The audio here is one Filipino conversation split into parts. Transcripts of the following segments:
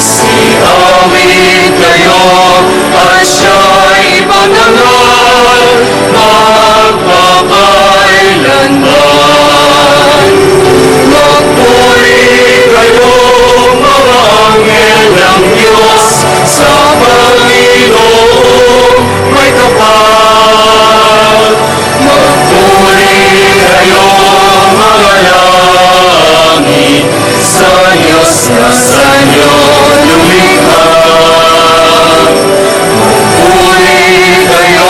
Magsiawit kayo at siya'y ipanangal magpapakailanman. Magpuri kayo mga anghel ng Diyos sa Panginoong may kapal. Magpuri kayo mga langit sa Diyos na sa inyo lumikha. Magpuri kayo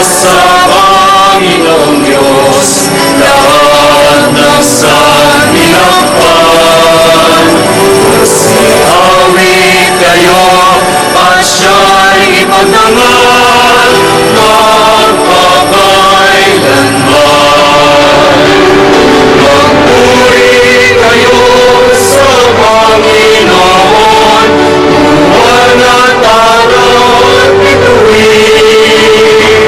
sa Panginoong Diyos, lahat ng sanilakpan. Magsiawit kayo at siya'y ipagnangal magpapakailanman. Magpuri kayo sa Panginoon, buwan at araw at bituin.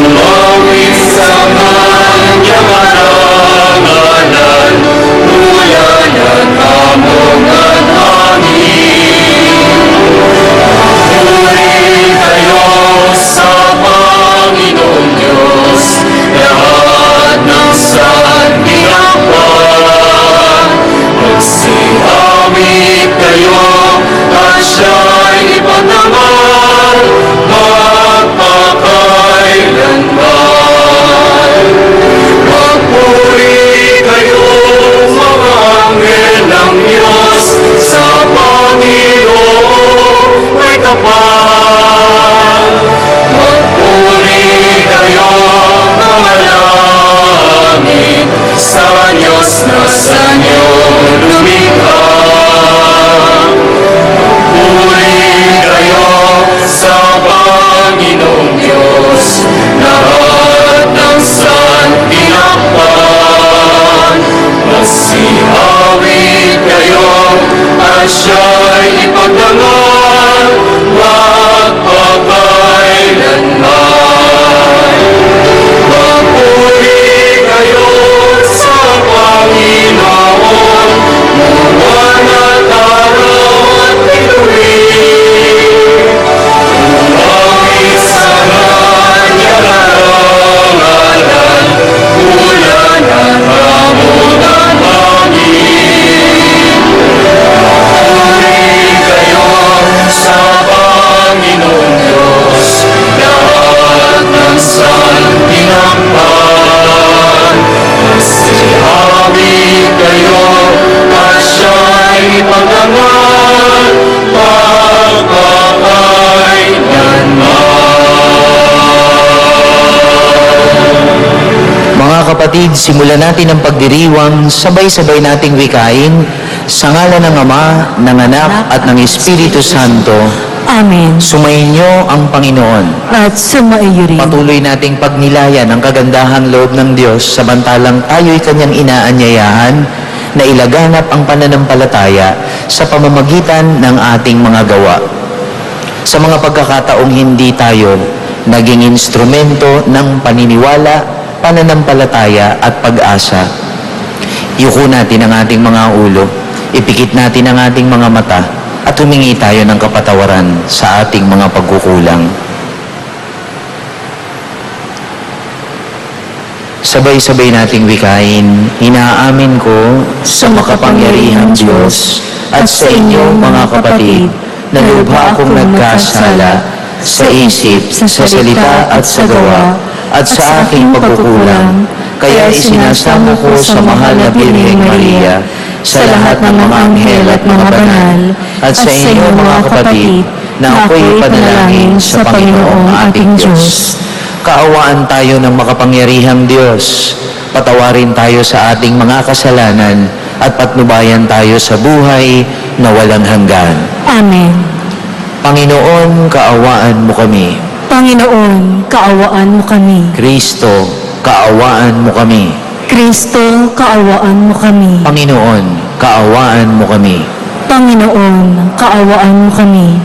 Umawit sa kanyang arangalan, ulan at hamog at hangin. Magpuri kayo sa Panginoong Diyos, lahat ng sanilakpan. Magsiawit kayo at siya'y ipagnangal magpapakailanman. Magpuri kayo mga anghel ng Diyos sa Panginoong may kapal. Magpuri kayo mga langit sa Diyos na sa inyo lumikha. Magpuri kayo sa Panginoong Diyos, lahat ng sanilakpan. Magsiawit kayo at siya'y ipagnangal magpapakailanman. Magpuri kayo sa Panginoon, buwan at araw at bituin. Umawit sa kanyang arangalan, ulan at hamog at hangin. Magpuri kayo sa Panginoong Diyos, lahat ng sanilakpan. Magsiawit kayo at siya'y ipagnangal magpapakailanman. Mga kapatid, simulan natin ang pagdiriwang, sabay-sabay nating wikain, sa ngalan ng Ama, ng Anak, at ng Espiritu Santo. Amen. Sumainyo ang Panginoon. At sumaiyo rin. Patuloy nating pagnilayan ang kagandahang loob ng Diyos samantalang tayo'y Kanyang inaanyayahan na ilaganap ang pananampalataya sa pamamagitan ng ating mga gawa. Sa mga pagkakataong hindi tayo naging instrumento ng paniniwala, pananampalataya at pag-asa, yuko natin ang ating mga ulo, ipikit natin ang ating mga mata, at humingi tayo ng kapatawaran sa ating mga pagkukulang. Sabay-sabay nating wikain, inaamin ko sa makapangyarihang Diyos at sa inyo mga kapatid, na lubha akong nagkasala sa isip, sa salita at sa gawa, at sa aking pagkukulang. Kaya isinasamo ko sa mahal na Birheng Maria, sa lahat ng mga anghel at mga banal, at sa inyo mga kapatid, na ako'y panalangin sa Panginoong ating Diyos. Kaawaan tayo ng makapangyarihang Diyos. Patawarin tayo sa ating mga kasalanan at patnubayan tayo sa buhay na walang hanggan. Amen. Panginoon, kaawaan mo kami. Panginoon, kaawaan mo kami. Kristo, kaawaan mo kami. Kristo, kaawaan mo kami. Panginoon, kaawaan mo kami. Panginoon, kaawaan mo kami.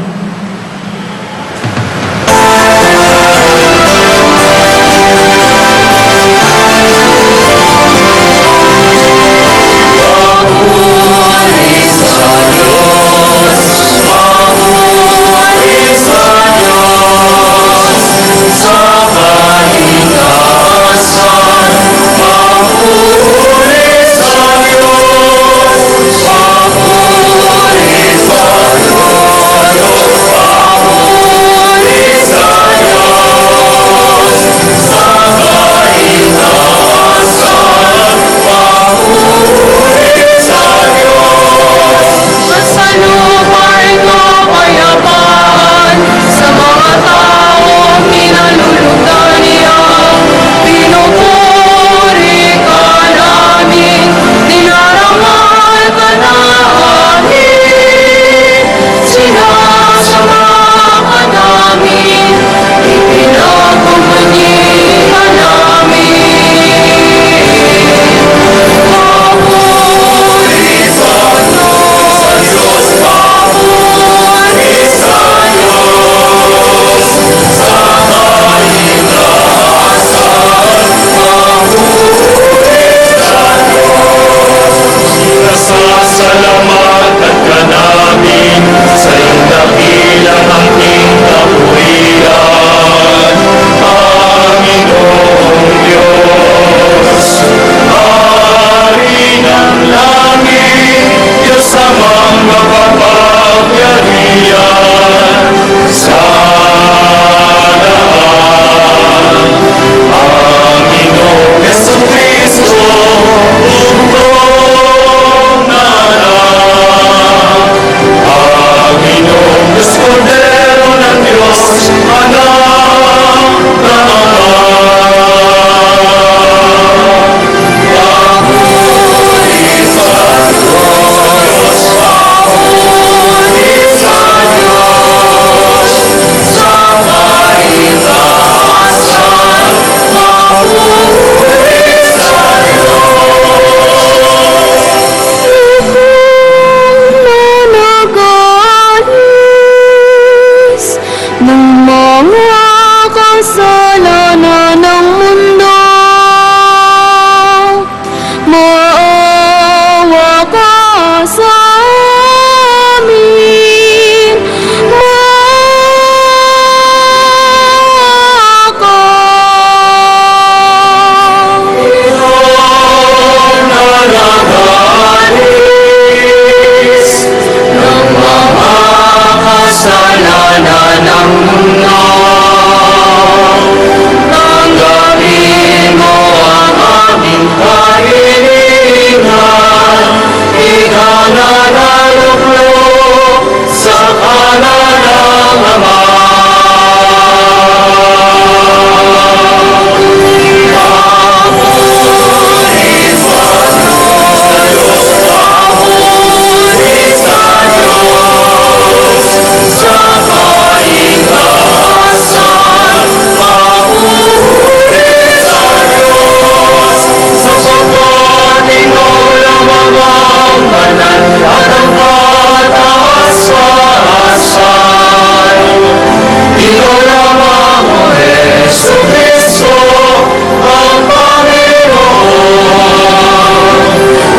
naluluklok sa kanan ng Ama.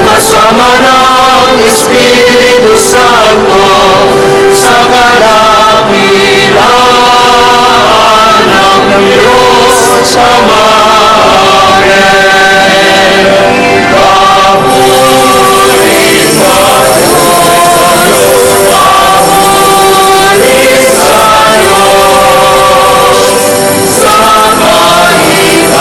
Kasama ng Espiritu Santo sa kadakilaan ng Diyos Amahin. Papurin sa Diyos, sa kaitaasan,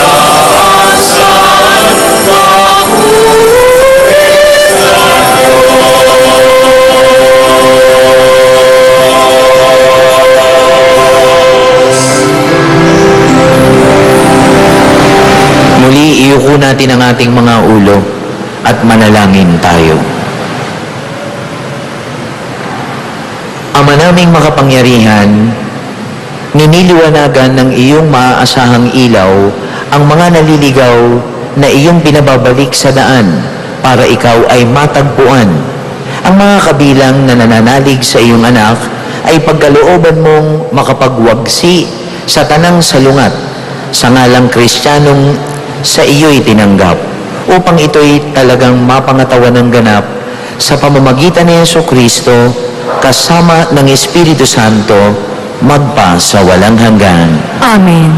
Muli, iyuko natin ang ating mga ulo at manalangin tayo. Ama naming makapangyarihan, niniliwanagan ng iyong maaasahang ilaw ang mga naliligaw na iyong pinababalik sa daan para ikaw ay matagpuan. Ang mga kabilang na nananalig sa iyong anak ay pagkalooban mong makapagwagsi sa tanang salungat sa ngalang Kristiyanong sa iyo'y tinanggap, upang ito'y talagang mapangatawan ng ganap sa pamamagitan ni Jesucristo kasama ng Espiritu Santo magpa sa walang hanggan. Amen.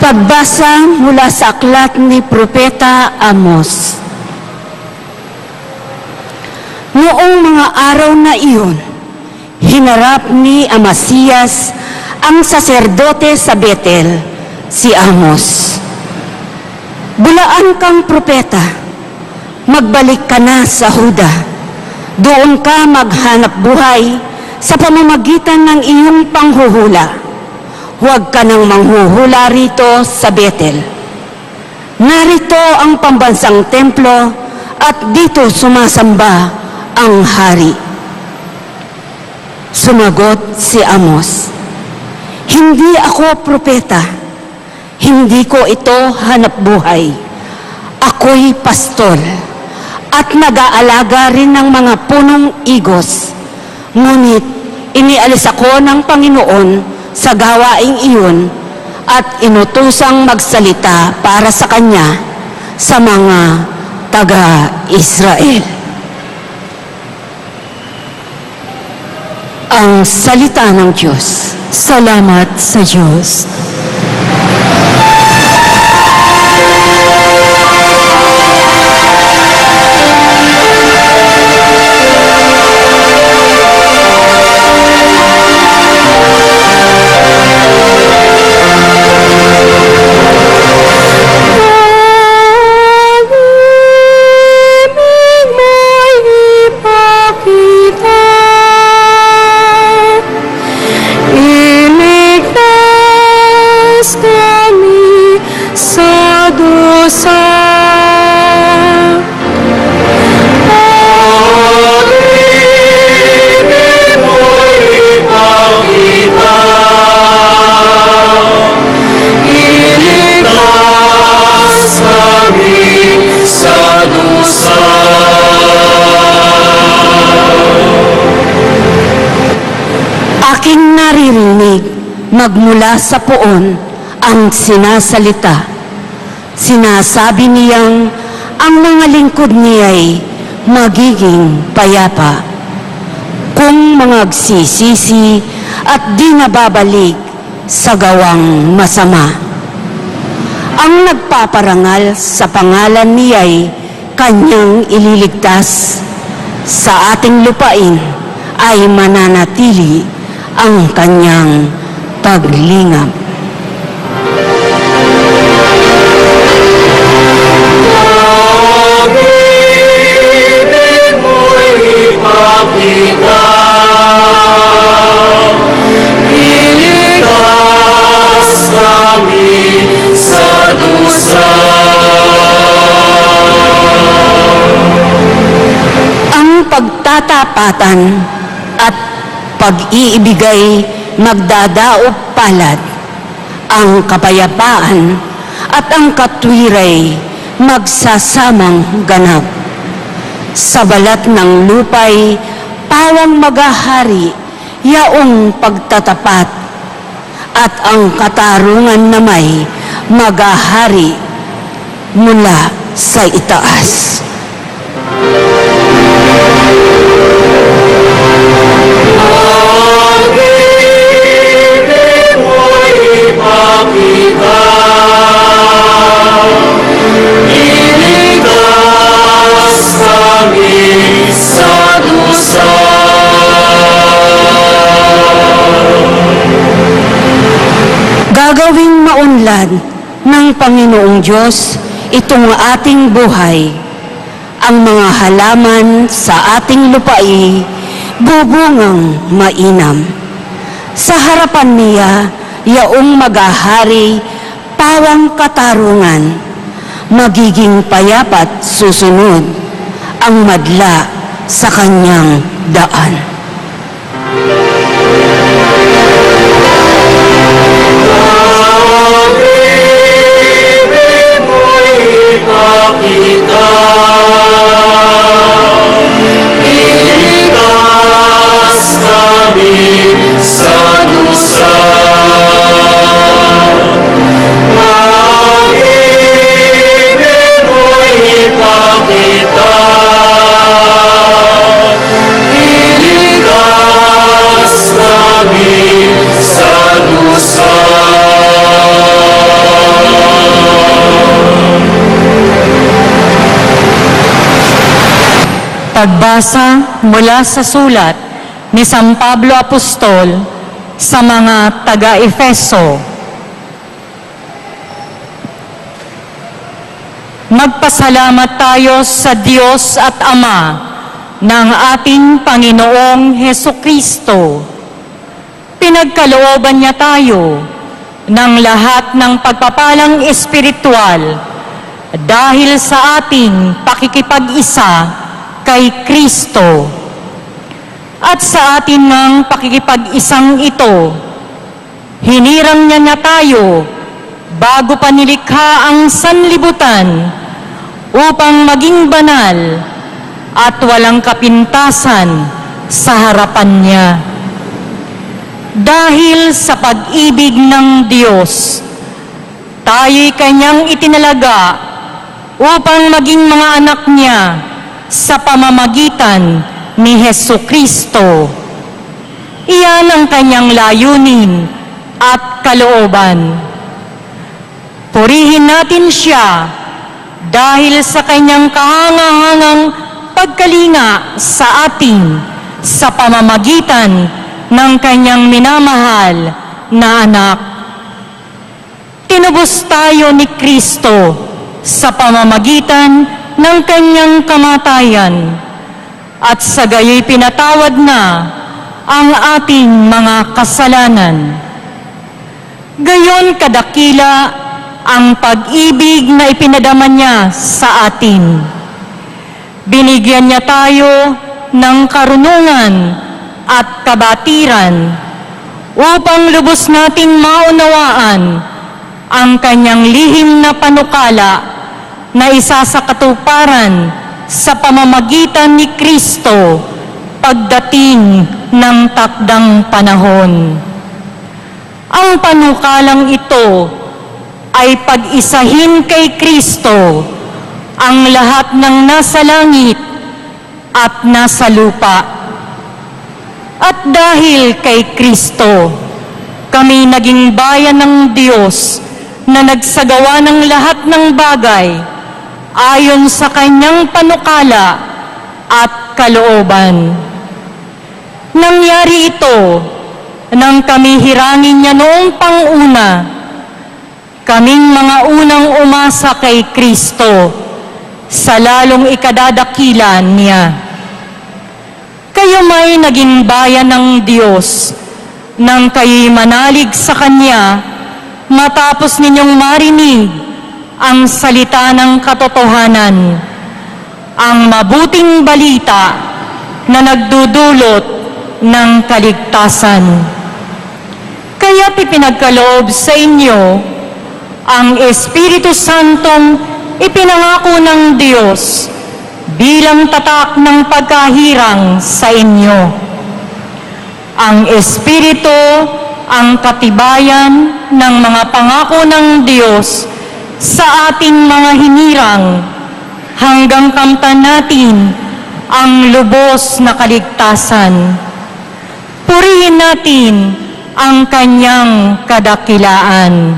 Pagbasa mula sa aklat ni Propeta Amos. Noong mga araw na iyon, hinarap ni Amasiyas ang saserdote sa Betel, si Amos. Bulaan kang propeta, magbalik ka na sa Huda. Doon ka maghanap buhay sa pamamagitan ng iyong panghuhula. Huwag ka nang manghuhula rito sa Betel. Narito ang pambansang templo at dito sumasamba ang hari. Sumagot si Amos, hindi ako propeta. Hindi ko ito hanap buhay. Ako'y pastol at nag-aalaga rin ng mga punong igos. Ngunit inialis ako ng Panginoon sa gawaing iyon at inutusang magsalita para sa Kanya sa mga taga-Israel. Ang salita ng Diyos. Salamat sa Diyos. Aking naririnig magmula sa poon ang sinasalita. Sinasabi niyang ang mga lingkod niya'y magiging payapa kung mangagsisisi at di nababalik sa gawang masama. Ang nagpaparangal sa pangalan niya'y kanyang ililigtas. Sa ating lupain ay mananatili ang kanyang paglingap. katapatan at pag-iibigay magdadaop palad, ang kapayapaan at ang katwiray magsasamang ganap. Sa balat ng lupay, pawang maghahari yaong pagtatapat, at ang katarungan na may maghahari mula sa itaas. Pag-ibig mo'y ipakita, iligtas kami sa dusa. Gagawing maunlad ng Panginoong Diyos itong ating buhay. Ang mga halaman sa ating lupai bubungang mainam. Sa harapan niya, yaong maghahari, pawang katarungan, magiging payapat susunod ang madla sa kanyang daan. Pag-ibig mo'y ipakita, iligtas kami sa dusa. Pag-ibig mo'y ipakita, iligtas kami sa dusa. Pagbasa mula sa sulat ni San Pablo Apostol sa mga taga-Efeso. Magpasalamat tayo sa Diyos at Ama ng ating Panginoong Hesukristo. Pinagkalooban niya tayo ng lahat ng pagpapalang espiritual dahil sa ating pakikipag-isa kay Kristo. At sa atin ng pakikipag-isang ito, hinirang niya na tayo bago pa nilikha ang sanlibutan upang maging banal at walang kapintasan sa harapan niya. Dahil sa pag-ibig ng Diyos, tayo'y kanyang itinalaga upang maging mga anak niya sa pamamagitan ni Hesukristo. Iyan ang kanyang layunin at kalooban. Purihin natin siya dahil sa kanyang kahangahangang pagkalinga sa atin sa pamamagitan ng kanyang minamahal na anak. Tinubos tayo ni Kristo sa pamamagitan ng kanyang kamatayan, at sa gayoy pinatawad na ang ating mga kasalanan. Gayon kadakila ang pag-ibig na ipinadama niya sa atin. Binigyan niya tayo ng karunungan at kabatiran upang lubos nating maunawaan ang kanyang lihim na panukala na isa sa katuparan sa pamamagitan ni Kristo pagdating ng takdang panahon. Ang panukalang ito ay pag-isahin kay Kristo ang lahat ng nasa langit at nasa lupa. At dahil kay Kristo, kami naging bayan ng Diyos na nagsagawa ng lahat ng bagay ayon sa kanyang panukala at kalooban. Nangyari ito nang kami hirangin niya noong panguna, kaming mga unang umasa kay Kristo sa lalong ikadadakilan niya. Kayo may naging bayan ng Diyos nang kayo'y manalig sa Kanya matapos ninyong marinig ang salita ng katotohanan, ang mabuting balita na nagdudulot ng kaligtasan. Kaya't ipinagkaloob sa inyo ang Espiritu Santong ipinangako ng Diyos bilang tatak ng pagkahirang sa inyo. Ang Espiritu ang katibayan ng mga pangako ng Diyos sa ating mga hinirang hanggang kamtan natin ang lubos na kaligtasan. Purihin natin ang kanyang kadakilaan.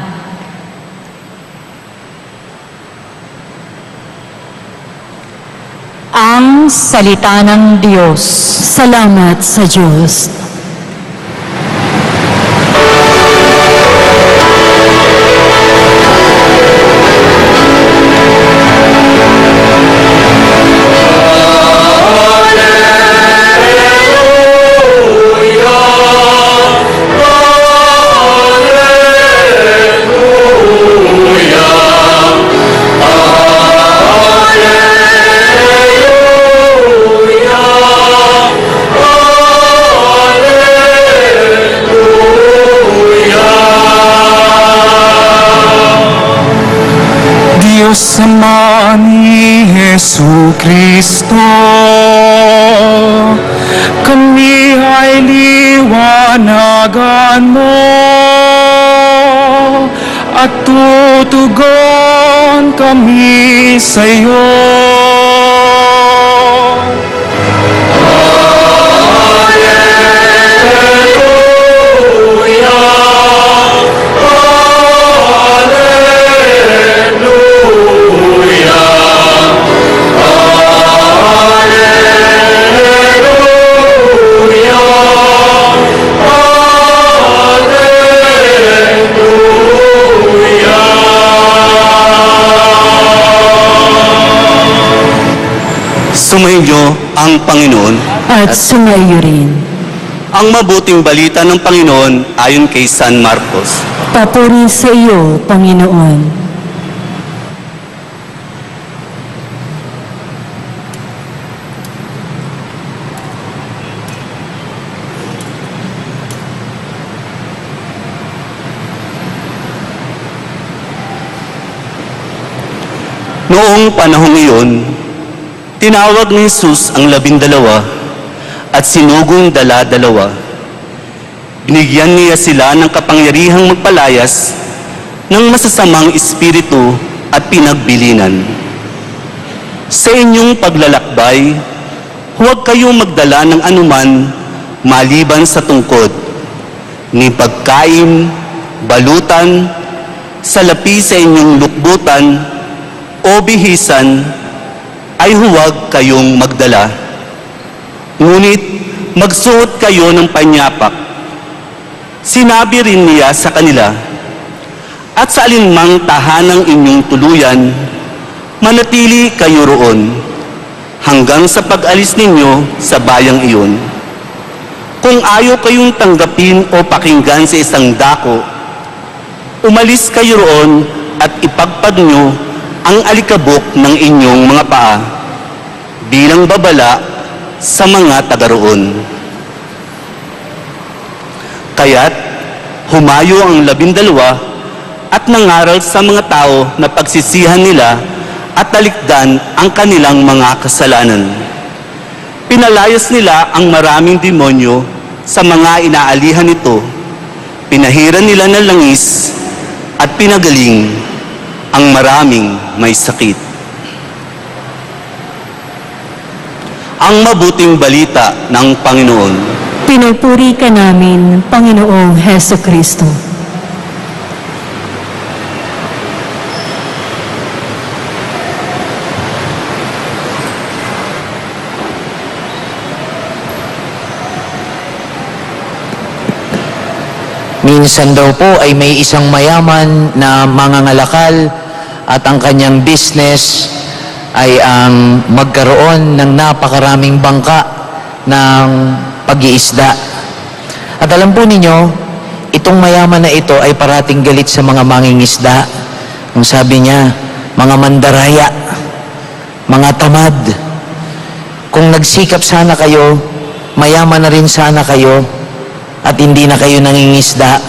Ang salita ng Diyos. Salamat sa Diyos. Diyos Ama ni Jesu Kristo, kami ay liwanagan mo at tutugon kami sa iyo. Sumainyo ang Panginoon. At sumayo rin. Ang mabuting balita ng Panginoon ayon kay San Marcos. Papuri sa iyo, Panginoon. Noong panahong iyon, tinawag ni Jesus ang 12 at sinugong dala-dalawa. Binigyan niya sila ng kapangyarihang magpalayas ng masasamang espiritu at pinagbilinan. Sa inyong paglalakbay, huwag kayong magdala ng anuman maliban sa tungkod, ni pagkain, balutan, salapi sa inyong lukbutan o bihisan, ay huwag kayong magdala. Ngunit magsuot kayo ng panyapak. Sinabi rin niya sa kanila, at sa alinmang tahanang inyong tuluyan, manatili kayo roon hanggang sa pag-alis ninyo sa bayang iyon. Kung ayaw kayong tanggapin o pakinggan sa isang dako, umalis kayo roon at ipagpag nyo ang alikabok ng inyong mga paa bilang babala sa mga taga-roon. Kaya't humayo ang 12 at nangaral sa mga tao na pagsisihan nila at talikdan ang kanilang mga kasalanan. Pinalayas nila ang maraming demonyo sa mga inaalihan nito. Pinahiran nila ng langis at pinagaling ang maraming may sakit. Ang mabuting balita ng Panginoon. Pinupuri ka namin, Panginoong Heso Kristo. Minsan daw po ay may isang mayaman na mangangalakal at ang kanyang business ay ang magkaroon ng napakaraming bangka ng pag-iisda. At alam po ninyo, itong mayaman na ito ay parating galit sa mga mangingisda. Ang sabi niya, mga mandaraya, mga tamad. Kung Magsikap sana kayo, mayaman na rin sana kayo, at hindi na kayo nangingisda.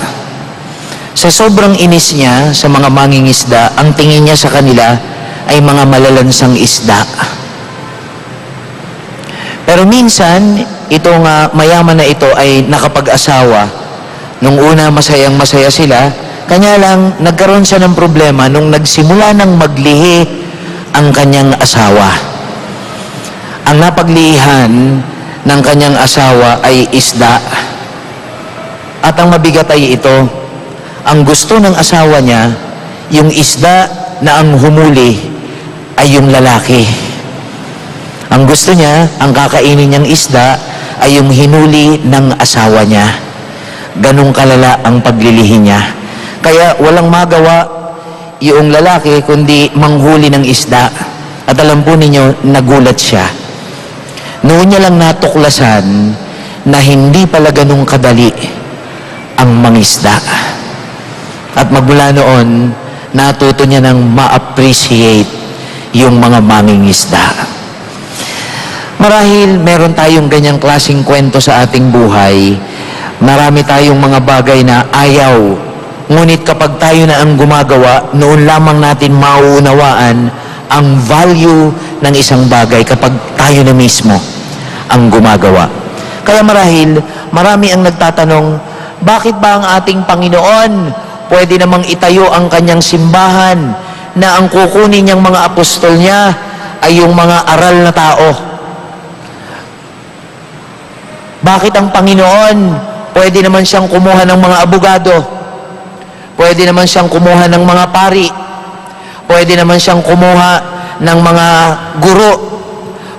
Sa sobrang inis niya sa mga mangingisda, ang tingin niya sa kanila ay mga malalansang isda. Pero minsan, itong mayaman na ito ay nakapag-asawa. Nung una, masayang-masaya sila, kanya lang nagkaroon siya ng problema nung nagsimula ng maglihi ang kanyang asawa. Ang napaglihan ng kanyang asawa ay isda. At ang mabigat ay ito, ang gusto ng asawa niya, yung isda na ang humuli ay yung lalaki. Ang gusto niya, ang kakainin niyang isda ay yung hinuli ng asawa niya. Ganong kalala ang paglilihi niya. Kaya walang magawa yung lalaki kundi manghuli ng isda. At alam po ninyo, nagulat siya. Noon niya lang natuklasan na hindi pala ganong kadali ang mangisda. At magmula noon, natuto niya ng ma-appreciate yung mga mangingisda. Marahil meron tayong ganyang klaseng kwento sa ating buhay. Marami tayong mga bagay na ayaw. Ngunit kapag tayo na ang gumagawa, noon lamang natin mauunawaan ang value ng isang bagay kapag tayo na mismo ang gumagawa. Kaya marahil, marami ang nagtatanong, bakit ba ang ating Panginoon pwede namang itayo ang kanyang simbahan na ang kukunin niyang mga apostol niya ay yung mga aral na tao? Bakit ang Panginoon pwede naman siyang kumuha ng mga abogado? Pwede naman siyang kumuha ng mga pari? Pwede naman siyang kumuha ng mga guro?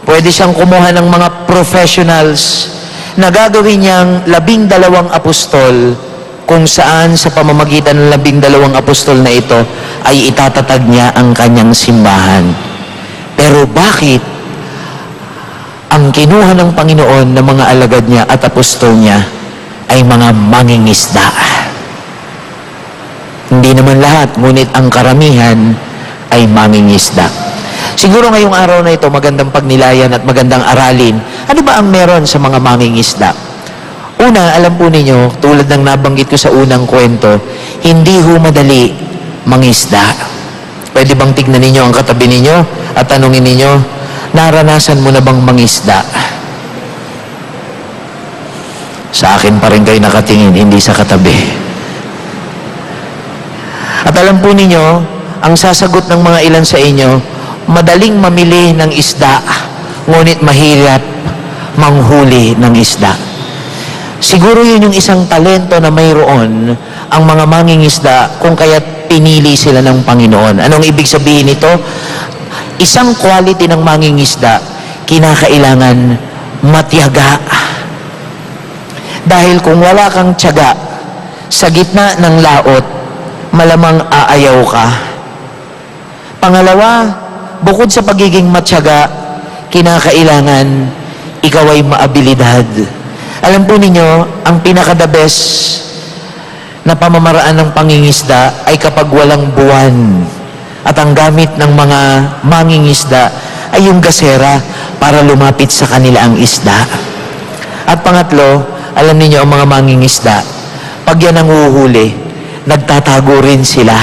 Pwede siyang kumuha ng mga professionals na gagawin niyang 12 apostol, kung saan sa pamamagitan ng 12 apostol na ito ay itatatag niya ang kanyang simbahan. Pero bakit ang kinuha ng Panginoon ng mga alagad niya at apostol niya ay mga mangingisda? Hindi naman lahat, ngunit ang karamihan ay mangingisda. Siguro ngayong araw na ito, magandang pagnilayan at magandang aralin. Ano ba ang meron sa mga mangingisda? Una, alam po ninyo, tulad ng nabanggit ko sa unang kwento, hindi ho madali mangisda. Pwede bang tignan ninyo ang katabi ninyo at tanungin ninyo, naranasan mo na bang mangisda? Sa akin pa rin kayo nakatingin, hindi sa katabi. At alam po ninyo, ang sasagot ng mga ilan sa inyo, madaling mamili ng isda, ngunit mahirap manghuli ng isda. Siguro yun yung isang talento na mayroon ang mga mangingisda kung kaya't pinili sila ng Panginoon. Anong ibig sabihin nito? Isang quality ng mangingisda, kinakailangan matiyaga. Dahil kung wala kang tiyaga, sa gitna ng laot, malamang aayaw ka. Pangalawa, bukod sa pagiging matiyaga, kinakailangan ikaw ay maabilidad. Alam po ninyo, ang pinaka-the best na pamamaraan ng pangingisda ay kapag walang buwan. At ang gamit ng mga mangingisda ay yung gasera para lumapit sa kanila ang isda. At pangatlo, alam niyo ang mga mangingisda, pag yan ang huhuli, nagtatago rin sila.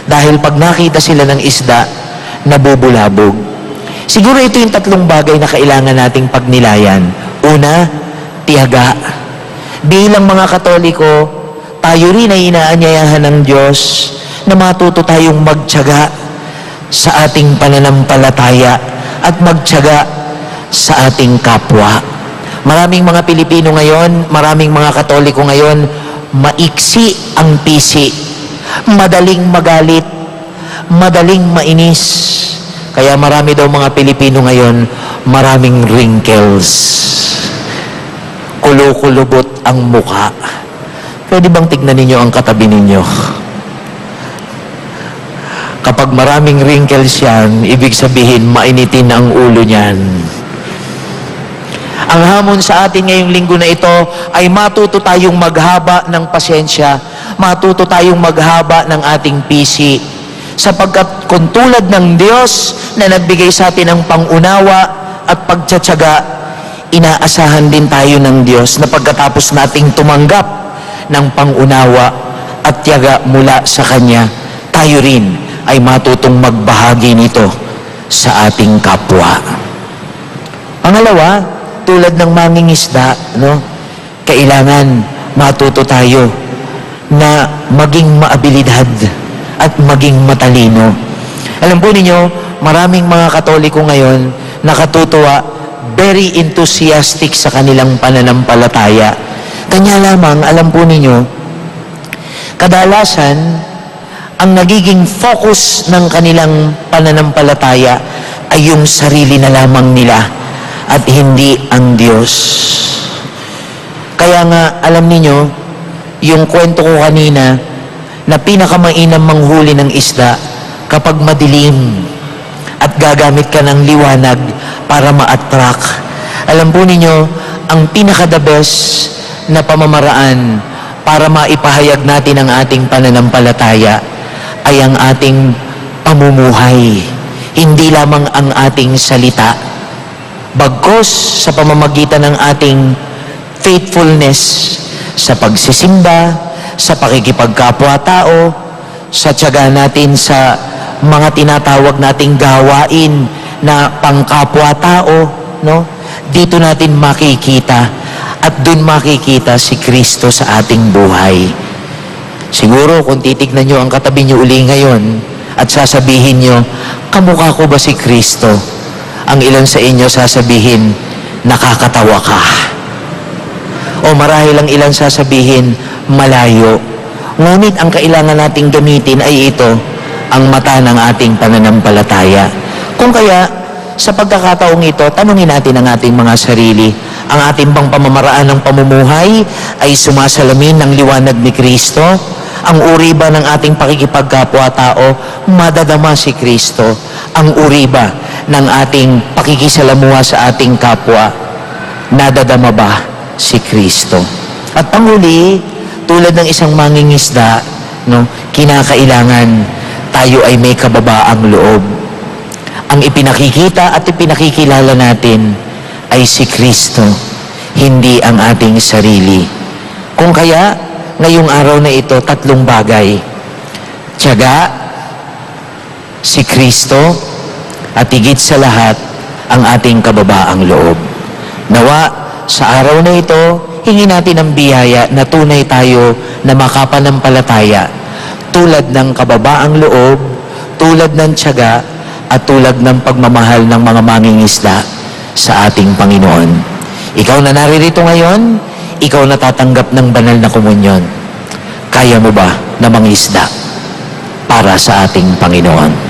Dahil pag nakita sila ng isda, nabubulabog. Siguro ito yung 3 bagay na kailangan nating pagnilayan. Una, tiyaga. Bilang mga Katoliko, tayo rin ay inaanyayahan ng Diyos na matuto tayong magtiyaga sa ating pananampalataya at magtiyaga sa ating kapwa. Maraming mga Pilipino ngayon, maraming mga Katoliko ngayon, maiksi ang pisi, madaling magalit, madaling mainis. Kaya marami daw mga Pilipino ngayon, maraming wrinkles. Kulo-kulubot ang mukha. Pwede bang tignan ninyo ang katabi ninyo? Kapag maraming wrinkles yan, ibig sabihin mainitin ang ulo niyan. Ang hamon sa atin ngayong linggo na ito ay matuto tayong maghaba ng pasensya, matuto tayong maghaba ng ating pisi. Sapagkat kung tulad ng Diyos na nagbigay sa atin ng pangunawa at pagtsatsaga, inaasahan din tayo ng Diyos na pagkatapos nating tumanggap ng pangunawa at tiyaga mula sa Kanya, tayo rin ay matutong magbahagi nito sa ating kapwa. Pangalawa, tulad ng mangingisda, kailangan matuto tayo na maging maabilidad at maging matalino. Alam po ninyo, maraming mga Katoliko ngayon nakatutuwa, very enthusiastic sa kanilang pananampalataya. Kanya lamang, alam po ninyo, kadalasan, ang nagiging focus ng kanilang pananampalataya ay yung sarili na lamang nila at hindi ang Diyos. Kaya nga, alam niyo, yung kwento ko kanina, na pinakamainam manghuli ng isda kapag madilim at gagamit ka ng liwanag para ma-attract. Alam po ninyo, ang pinaka-the best na pamamaraan para maipahayag natin ang ating pananampalataya ay ang ating pamumuhay, hindi lamang ang ating salita. Bagkus sa pamamagitan ng ating faithfulness sa pagsisimba, sa pakikipagkapwa-tao, sa tiyaga natin sa mga tinatawag nating gawain na pangkapwa-tao, dito natin makikita at dun makikita si Kristo sa ating buhay. Siguro kung titignan nyo ang katabi nyo uli ngayon at sasabihin nyo, kamukha ko ba si Kristo? Ang ilan sa inyo sasabihin, nakakatawa ka. O marahil ang ilan sasabihin, malayo. Ngunit ang kailangan nating gamitin ay ito, ang mata ng ating pananampalataya. Kung kaya, sa pagkakataong ito, tanungin natin ang ating mga sarili. Ang ating bang pamamaraan ng pamumuhay ay sumasalamin ng liwanag ni Kristo? Ang uri ba ng ating pakikipagkapwa-tao, madadama si Kristo? Ang uri ba ng ating pakikisalamuha sa ating kapwa, nadadama ba si Kristo? At panghuli, tulad ng isang mangingisda, kinakailangan tayo ay may kababaang loob. Ang ipinakikita at ipinakikilala natin ay si Kristo, hindi ang ating sarili. Kung kaya, ngayong araw na ito, 3 bagay. Tiyaga, si Kristo, at higit sa lahat, ang ating kababaang loob. Nawa, sa araw na ito, hingin natin ang biyaya na tunay tayo na makapanampalataya, tulad ng kababaang loob, tulad ng tiyaga, at tulad ng pagmamahal ng mga mangingisda sa ating Panginoon. Ikaw na naririto ngayon, ikaw na tatanggap ng banal na komunyon. Kaya mo ba na mangisda para sa ating Panginoon?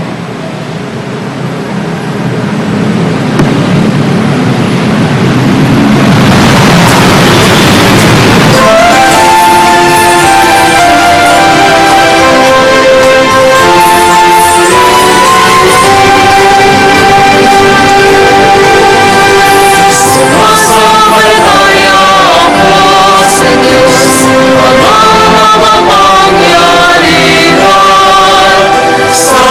Sa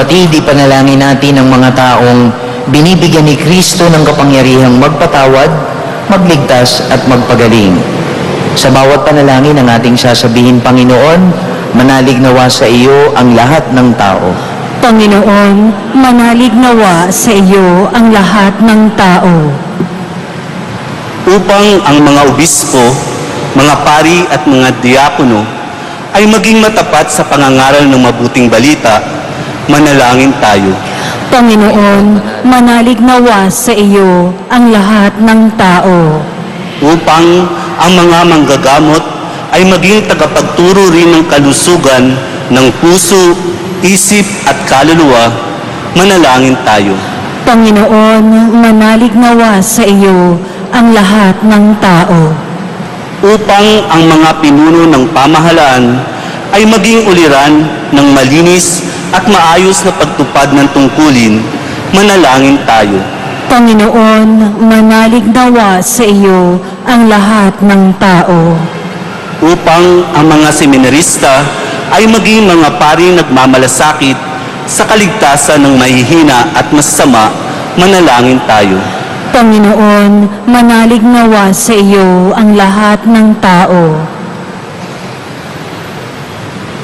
kapatid, ipanalangin natin ang mga taong binibigyan ni Kristo ng kapangyarihang magpatawad, magligtas at magpagaling. Sa bawat panalangin ang ating sasabihin, Panginoon, manalig nawa sa iyo ang lahat ng tao. Panginoon, manalig nawa sa iyo ang lahat ng tao. Upang ang mga obispo, mga pari at mga diakono ay maging matapat sa pangangaral ng mabuting balita, manalangin tayo. Panginoon, manalig nawa sa iyo ang lahat ng tao. Upang ang mga manggagamot ay maging tagapagturo rin ng kalusugan ng puso, isip at kaluluwa, manalangin tayo. Panginoon, manalig nawa sa iyo ang lahat ng tao. Upang ang mga pinuno ng pamahalaan ay maging uliran ng malinis at maayos na pagtupad ng tungkulin, manalangin tayo. Panginoon, manalig nawa sa iyo ang lahat ng tao. Upang ang mga seminarista ay maging mga paring nagmamalasakit sa kaligtasan ng mahihina at masasama, manalangin tayo. Panginoon, manalig nawa sa iyo ang lahat ng tao.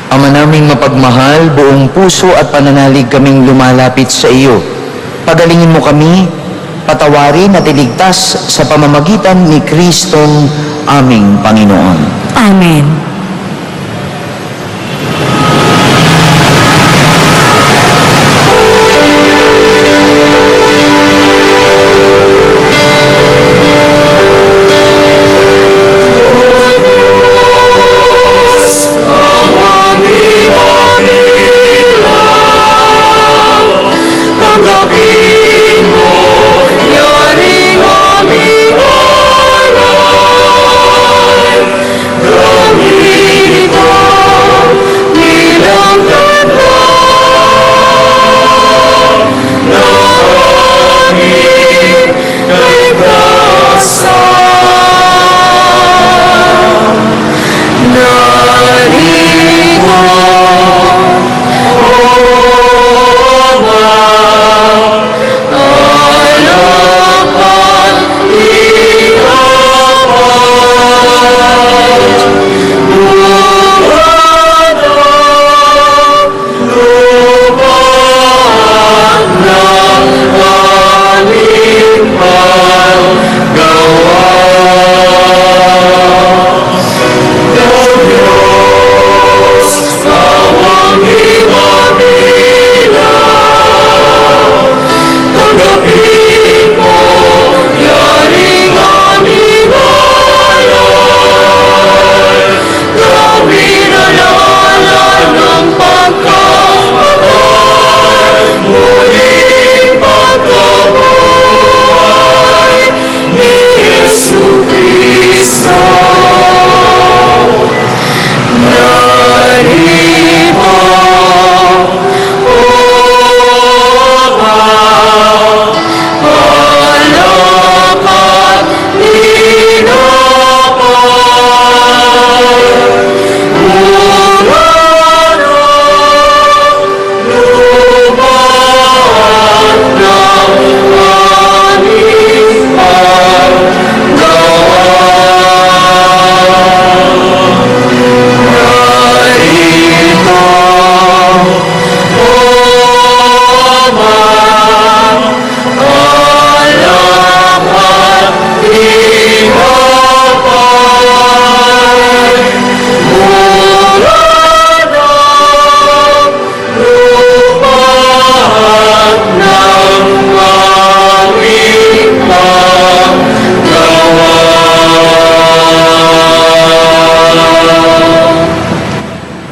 Ama naming mapagmahal, buong puso at pananalig kaming lumalapit sa iyo. Pagalingin mo kami, patawarin at iligtas sa pamamagitan ni Kristong aming Panginoon. Amen.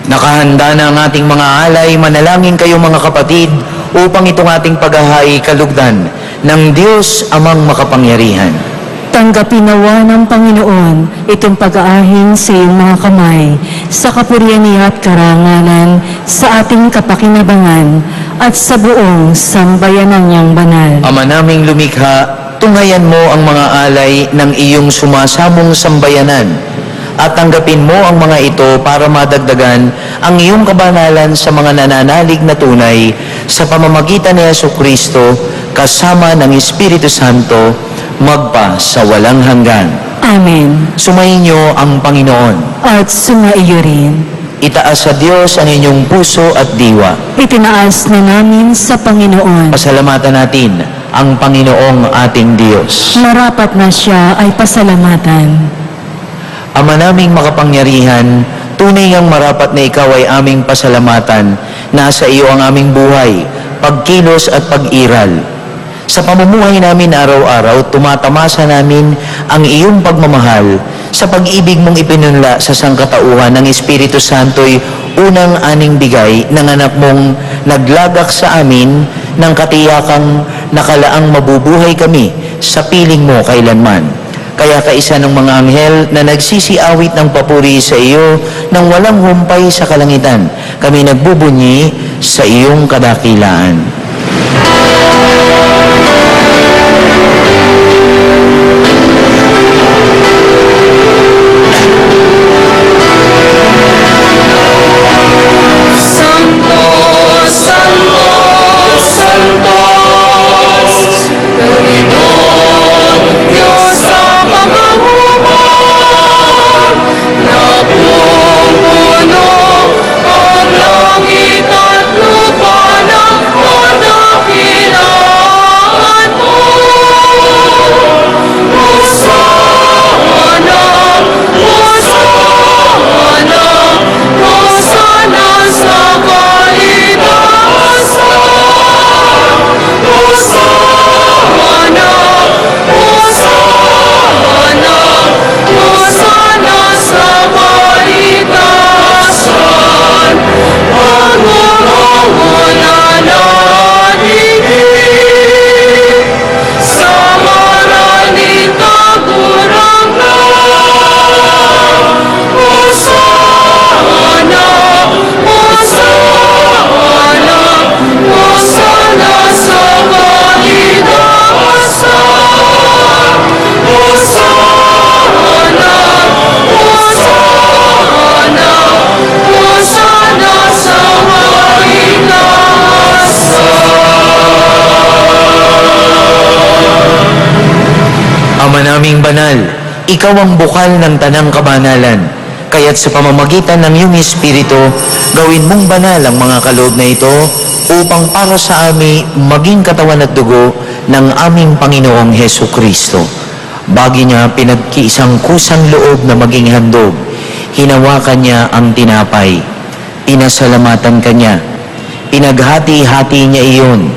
Nakahanda na ang ating mga alay, manalangin kayo mga kapatid, upang itong ating paghahay kalugdan ng Diyos amang makapangyarihan. Tanggapin nawa ng Panginoon itong pag-aahing sa iyong mga kamay, sa kapurihan niya at karangalan, sa ating kapakinabangan, at sa buong sambayanan niyang banal. Ama naming lumikha, tunghayan mo ang mga alay ng iyong sumasamong sambayanan, at tanggapin mo ang mga ito para madagdagan ang iyong kabanalan sa mga nananalig na tunay sa pamamagitan ni Jesucristo kasama ng Espiritu Santo magpa sa walang hanggan. Amen. Sumayin niyo ang Panginoon. At sumaiyo rin. Itaas sa Diyos ang inyong puso at diwa. Itinaas na namin sa Panginoon. Pasalamatan natin ang Panginoong ating Diyos. Marapat na siya ay pasalamatan. Ama naming makapangyarihan, tunay ngang marapat na ikaw ay aming pasalamatan. Nasa iyo ang aming buhay, pagkilos at pag-iral. Sa pamumuhay namin araw-araw, tumatamasa namin ang iyong pagmamahal sa pag-ibig mong ipinunla sa sangkatauhan ng Espiritu Santo'y unang aning bigay ng anak mong naglagak sa amin ng katiyakang nakalaang mabubuhay kami sa piling mo kailanman. Kaya kaisa ng mga anghel na nagsisiawit ng papuri sa iyo nang walang humpay sa kalangitan, kami nagbubunyi sa iyong kadakilaan. Ama naming banal, ikaw ang bukal ng tanang kabanalan. Kaya't sa pamamagitan ng iyong Espiritu, gawin mong banal ang mga kaloob na ito upang para sa amin maging katawan at dugo ng aming Panginoong Hesu Kristo. Bagi niya pinagkiisang kusang loob na maging handog. Hinawakan niya ang tinapay. Pinasalamatan kanya. Pinaghati-hati niya iyon.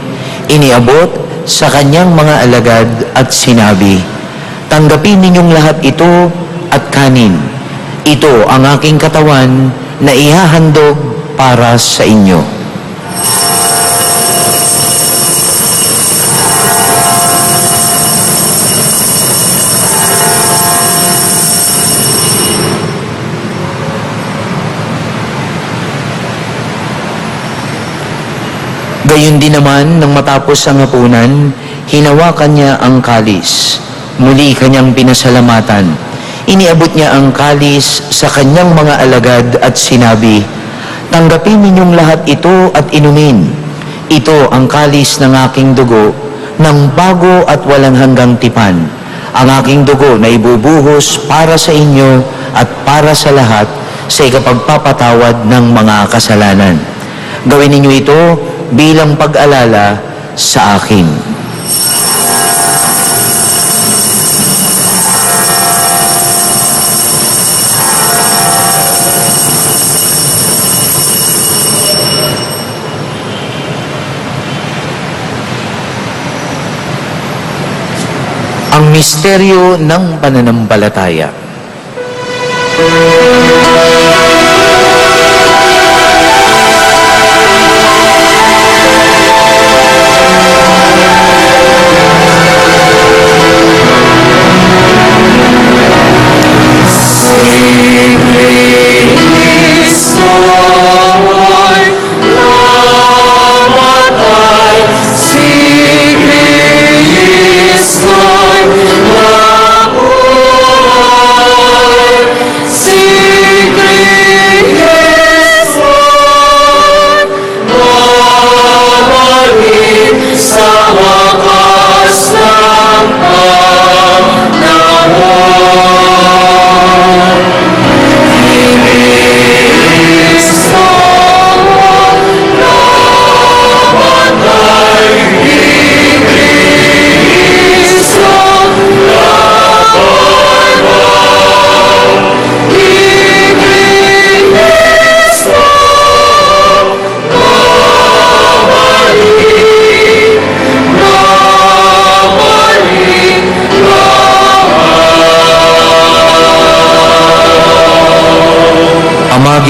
Iniabot sa kanyang mga alagad at sinabi, "Tanggapin ninyong lahat ito at kanin. Ito ang aking katawan na ihahandog para sa inyo." Gayon din naman, nang matapos ang hapunan, hinawakan niya ang kalis. Muli kanyang pinasalamatan. Iniabot niya ang kalis sa kanyang mga alagad at sinabi, "Tanggapin ninyong lahat ito at inumin. Ito ang kalis ng aking dugo, ng bago at walang hanggang tipan. Ang aking dugo na ibubuhos para sa inyo at para sa lahat sa ikapagpapatawad ng mga kasalanan. Gawin ninyo ito bilang pag-alala sa akin." Ang misteryo ng pananampalataya. Sing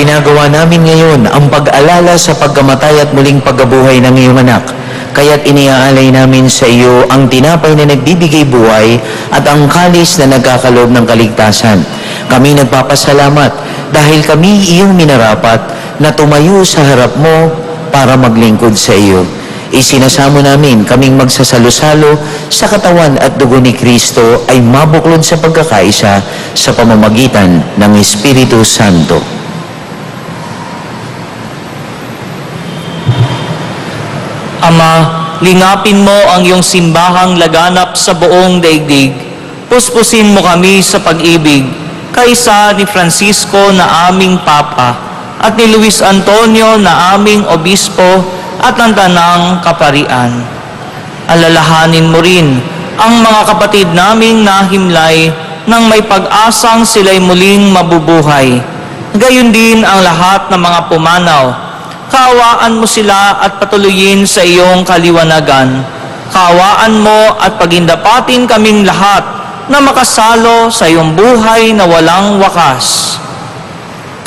ginagawa namin ngayon ang pag-alala sa pagkamatay at muling pagkabuhay ng iyong anak. Kaya't iniaalay namin sa iyo ang tinapay na nagbibigay buhay at ang kalis na nagkakaloob ng kaligtasan. Kami nagpapasalamat dahil kami iyong minarapat na tumayo sa harap mo para maglingkod sa iyo. Isinasamo namin kaming magsasalo-salo sa katawan at dugo ni Kristo ay mabuklod sa pagkakaisa sa pamamagitan ng Espiritu Santo. Ama, lingapin mo ang iyong simbahang laganap sa buong daigdig. Puspusin mo kami sa pag-ibig, kaysa ni Francisco na aming Papa, at ni Luis Antonio na aming Obispo at ng Tanang Kaparian. Alalahanin mo rin ang mga kapatid naming nahimlay nang may pag-asang sila'y muling mabubuhay. Gayon din ang lahat ng mga pumanaw. Kaawaan mo sila at patuloyin sa iyong kaliwanagan. Kaawaan mo at pagindapatin kaming lahat na makasalo sa iyong buhay na walang wakas.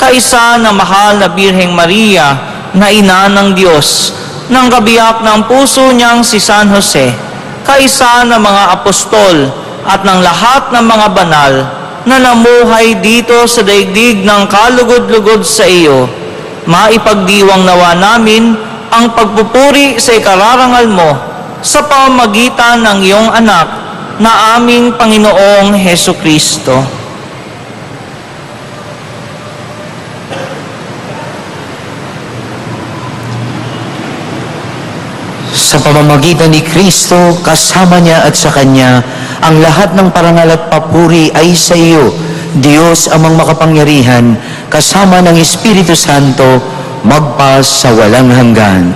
Kaisa ng mahal na Birheng Maria na ina ng Diyos, ng kabiyak ng puso niyang si San Jose, kaisa ng mga apostol at ng lahat ng mga banal na namuhay dito sa daigdig ng kalugod-lugod sa iyo, maipagdiwang nawa namin ang pagpupuri sa ikararangal mo sa pamamagitan ng iyong anak na aming Panginoong Hesukristo. Sa pamamagitan ni Kristo, kasama niya at sa Kanya, ang lahat ng parangal at papuri ay sa iyo, Diyos amang makapangyarihan, kasama ng Espiritu Santo, magpas sa walang hanggan.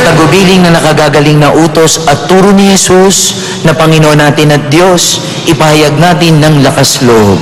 Tagubiling na nakagagaling na utos at turo ni Jesus na Panginoon natin at Diyos, ipahayag natin ng lakas loob.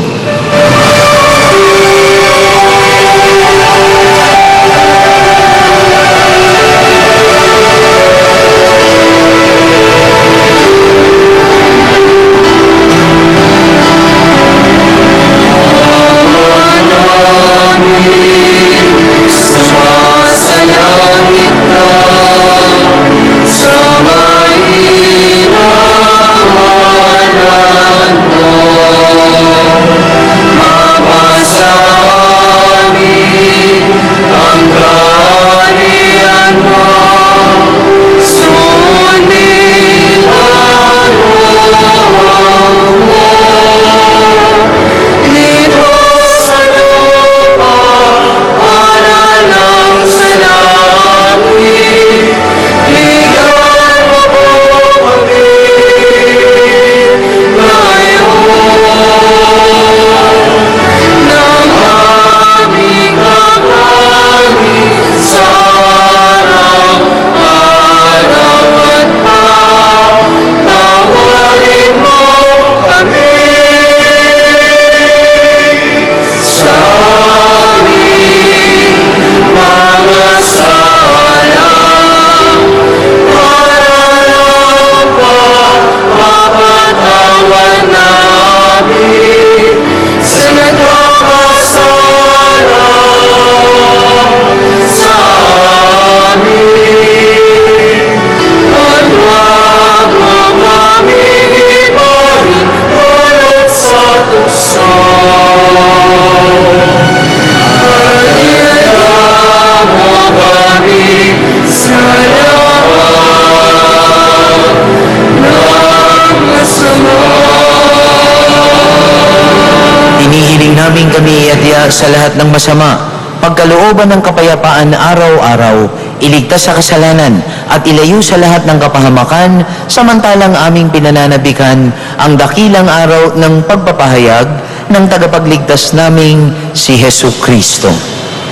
Namin kami iadya sa lahat ng masama, pagkalooban ng kapayapaan araw-araw, iligtas sa kasalanan at ilayo sa lahat ng kapahamakan, samantalang aming pinananabikan ang dakilang araw ng pagpapahayag ng tagapagligtas naming si Hesu Kristo.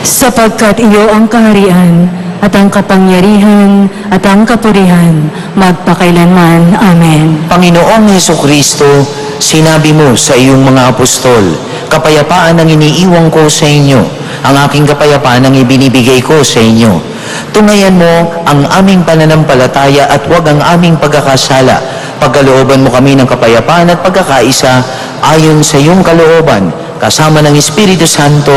Sapagkat iyo ang kaharian at ang kapangyarihan at ang kapurihan magpakailanman. Amen. Panginoong Hesu Kristo, sinabi mo sa iyong mga apostol, kapayapaan ang iniiwan ko sa inyo, ang aking kapayapaan ang ibinibigay ko sa inyo. Tungayan mo ang aming pananampalataya at huwag ang aming pagkakasala. Pagkalooban mo kami ng kapayapaan at pagkakaisa ayon sa iyong kalooban, kasama ng Espiritu Santo,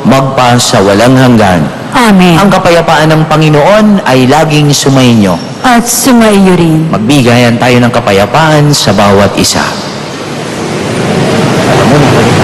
magpa sa walang hanggan. Amen. Ang kapayapaan ng Panginoon ay laging sumainyo. At sumaiyo rin. Magbigayan tayo ng kapayapaan sa bawat isa. Alam mo na,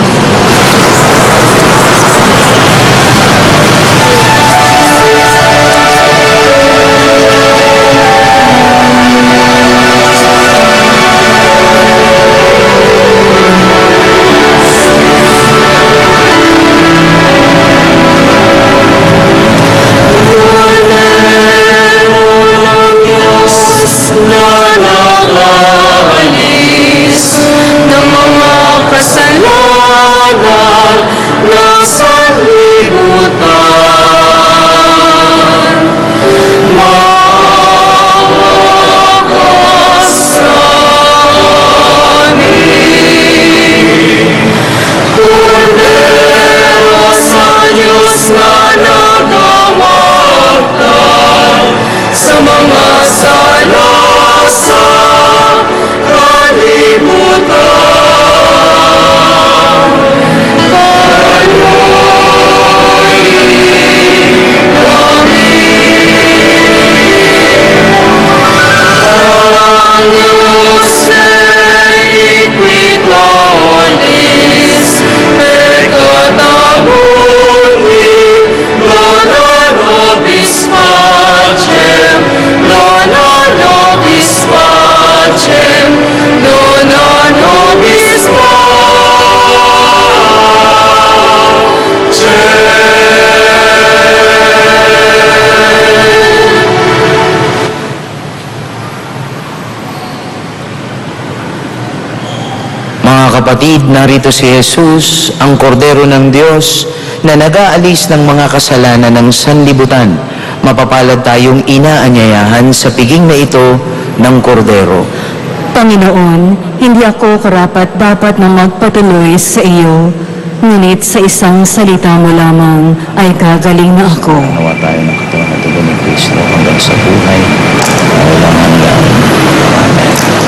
kapatid, narito si Jesus, ang kordero ng Diyos, na nag-aalis ng mga kasalanan ng sanlibutan. Mapapalad tayong inaanyayahan sa piging na ito ng kordero. Panginoon, hindi ako karapat-dapat na magpatuloy sa iyo, ngunit sa isang salita mo lamang ay gagaling na ako. Nawa tayo ng katawan at dugo ni Kristo hanggang sa buhay na walang hanggan. Amen.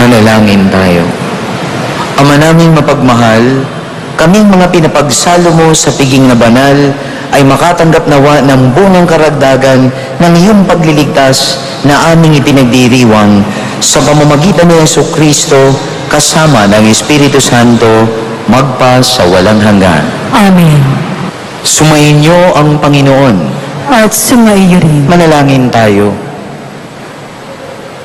Manalangin tayo. Ama naming mapagmahal, kaming mga pinapagsalo mo sa piging na banal ay makatanggap nawa ng bungang karagdagan ng iyong pagliligtas na aming ipinagdiriwang sa pamamagitan ni Jesucristo kasama ng Espiritu Santo magpa sa walang hanggan. Amen. Sumayin niyo ang Panginoon. At sumaiyo rin. Manalangin tayo.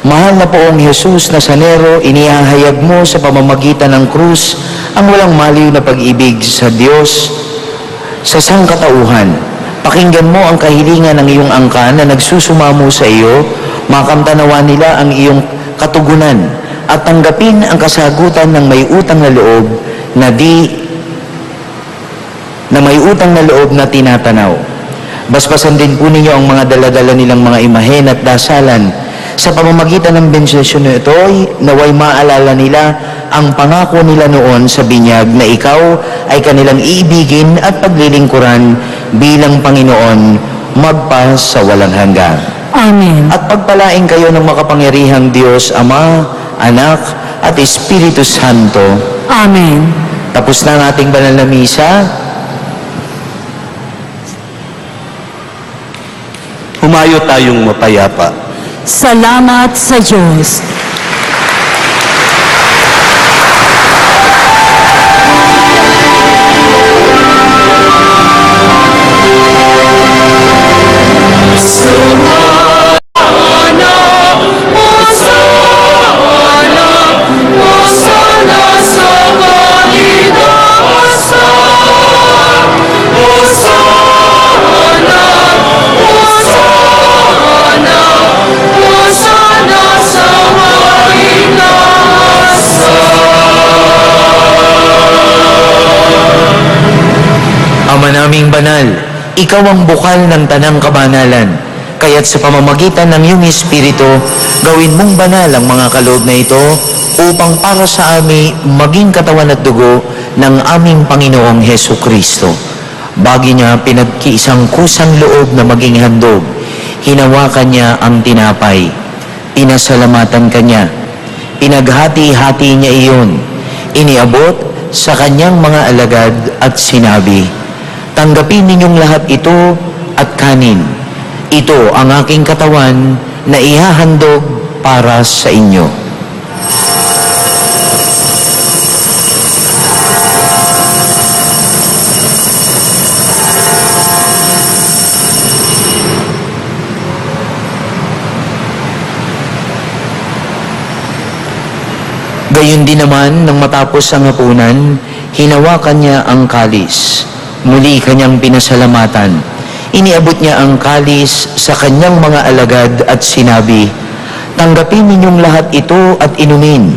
Mahal na poong Jesus Nazareno, inihahayag mo sa pamamagitan ng krus ang walang maliw na pag-ibig sa Diyos sa sangkatauhan. Pakinggan mo ang kahilingan ng iyong angkan na nagsusumamo sa iyo, makamtanawa nila ang iyong katugunan at tanggapin ang kasagutan ng may utang na loob na tinatanaw. Basbasan din po ninyo ang mga daladala nilang mga imahen at dasalan. Sa pamamagitan ng bensasyon na ito, naway maalala nila ang pangako nila noon sa binyag na ikaw ay kanilang iibigin at paglilingkuran bilang Panginoon magpa sa walang hanggan. Amen. At pagpalain kayo ng makapangyarihang Diyos, Ama, Anak, at Espiritu Santo. Amen. Tapos na ang ating banal na misa. Humayo tayong mapayapa. Salamat sa Diyos. Ama naming banal, ikaw ang bukal ng tanang kabanalan. Kaya't sa pamamagitan ng iyong Espiritu, gawin mong banal ang mga kaloob na ito upang para sa amin maging katawan at dugo ng aming Panginoong Heso Kristo. Bagi niya pinagkiisang kusang loob na maging handog. Hinawakan niya ang tinapay. Pinasalamatan kanya. Pinaghati-hati niya iyon. Iniabot sa kanyang mga alagad at sinabi, "Tanggapin ninyong lahat ito at kanin. Ito ang aking katawan na ihahandog para sa inyo." Gayun din naman, nang matapos ang hapunan, hinawakan niya ang kalis. Muli kanyang pinasalamatan. Iniabot niya ang kalis sa kanyang mga alagad at sinabi, "Tanggapin ninyong lahat ito at inumin.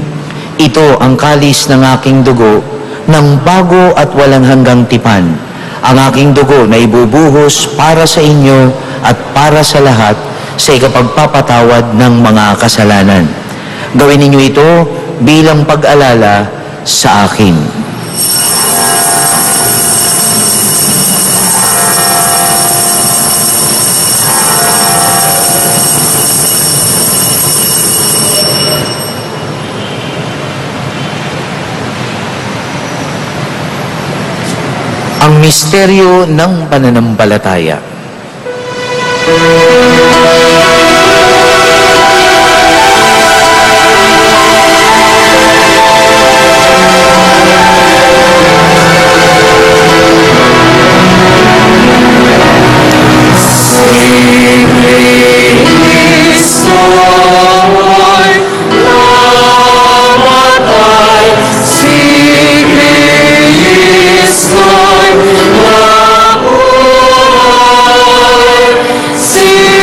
Ito ang kalis ng aking dugo, ng bago at walang hanggang tipan. Ang aking dugo na ibubuhos para sa inyo at para sa lahat sa ikapagpapatawad ng mga kasalanan. Gawin ninyo ito bilang pag-alala sa akin." Ang misteryo ng pananampalataya. See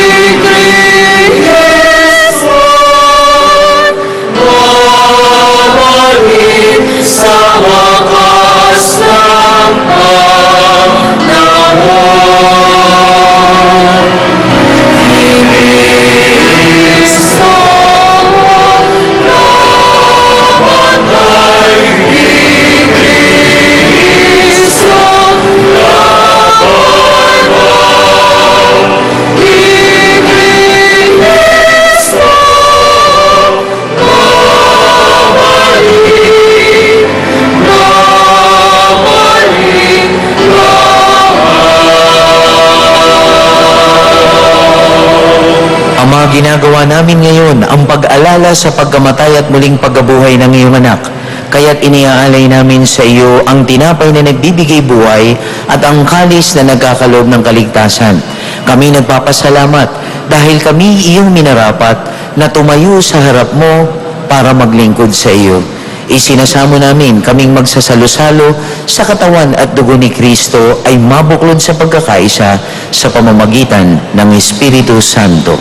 Ama, ginagawa namin ngayon ang pag-alala sa pagkamatay at muling pagkabuhay ng iyong anak. Kaya't iniaalay namin sa iyo ang tinapay na nagbibigay buhay at ang kalis na nagkakaloob ng kaligtasan. Kami nagpapasalamat dahil kami iyong minarapat na tumayo sa harap mo para maglingkod sa iyo. Isinasamo namin kaming magsasalo-salo sa katawan at dugo ni Kristo ay mabuklod sa pagkakaisa sa pamamagitan ng Espiritu Santo.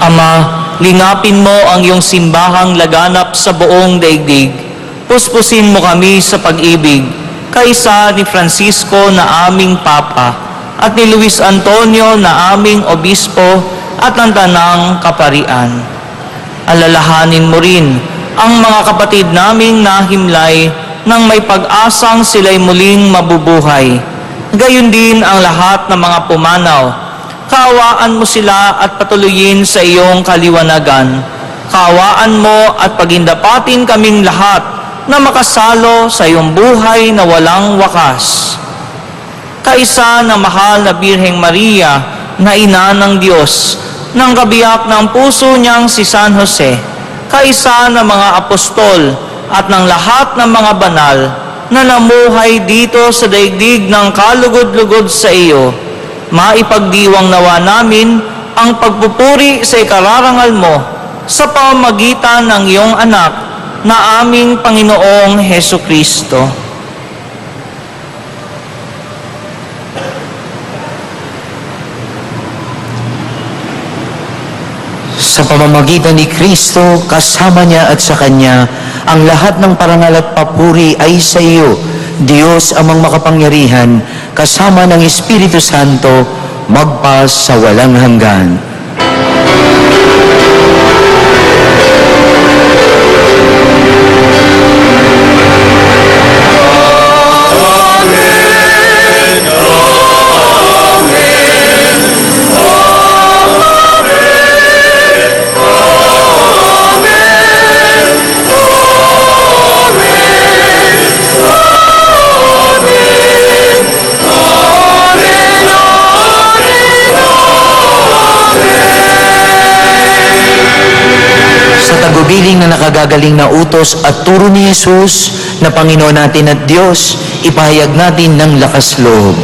Ama, lingapin mo ang iyong simbahang laganap sa buong daigdig. Puspusin mo kami sa pag-ibig, kaysa ni Francisco na aming Papa, at ni Luis Antonio na aming Obispo, at ang Tanang Kaparian. Alalahanin mo rin ang mga kapatid naming nahimlay nang may pag-asang sila'y muling mabubuhay. Gayon din ang lahat ng mga pumanaw. Kaawaan mo sila at patuloyin sa iyong kaliwanagan. Kaawaan mo at pagindapatin kaming lahat na makasalo sa iyong buhay na walang wakas. Kaisa ng mahal na Birheng Maria, na ina ng Diyos, ng kabiyak ng puso niyang si San Jose, kaisa ng mga apostol at ng lahat ng mga banal na namuhay dito sa daigdig ng kalugod-lugod sa iyo, maipagdiwang nawa namin ang pagpupuri sa ikararangal mo sa pamamagitan ng iyong anak na aming Panginoong Hesukristo. Sa pamamagitan ni Kristo, kasama niya at sa Kanya, ang lahat ng parangal at papuri ay sa iyo, Diyos amang makapangyarihan, kasama ng Espiritu Santo, magpa sa walang hanggan. Tagubiling na nakagagaling na utos at turo ni Jesus na Panginoon natin at Diyos, ipahayag natin ng lakas loob.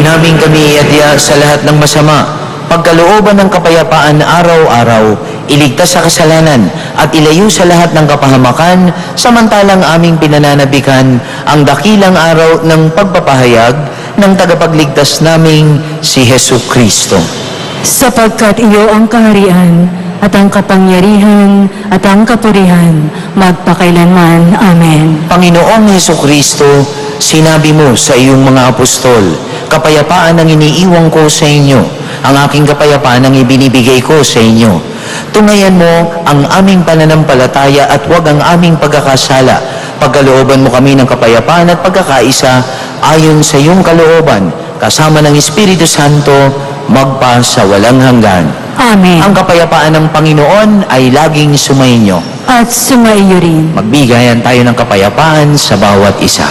Namin kami iadya sa lahat ng masama, pagkalooban ng kapayapaan araw-araw, iligtas sa kasalanan at ilayo sa lahat ng kapahamakan, samantalang aming pinananabikan ang dakilang araw ng pagpapahayag ng tagapagligtas naming si Hesu Kristo. Sapagkat iyo ang kaharian at ang kapangyarihan at ang kapurihan magpakailanman. Amen. Panginoong Hesu Kristo, sinabi mo sa iyong mga apostol, kapayapaan ang iniiwan ko sa inyo, ang aking kapayapaan ang ibinibigay ko sa inyo. Tungayan mo ang aming pananampalataya at huwag ang aming pagkakasala. Pagkalooban mo kami ng kapayapaan at pagkakaisa ayon sa iyong kalooban, kasama ng Espiritu Santo, magpa sa walang hanggan. Amen. Ang kapayapaan ng Panginoon ay laging sumainyo. At sumaiyo rin. Magbigayan tayo ng kapayapaan sa bawat isa.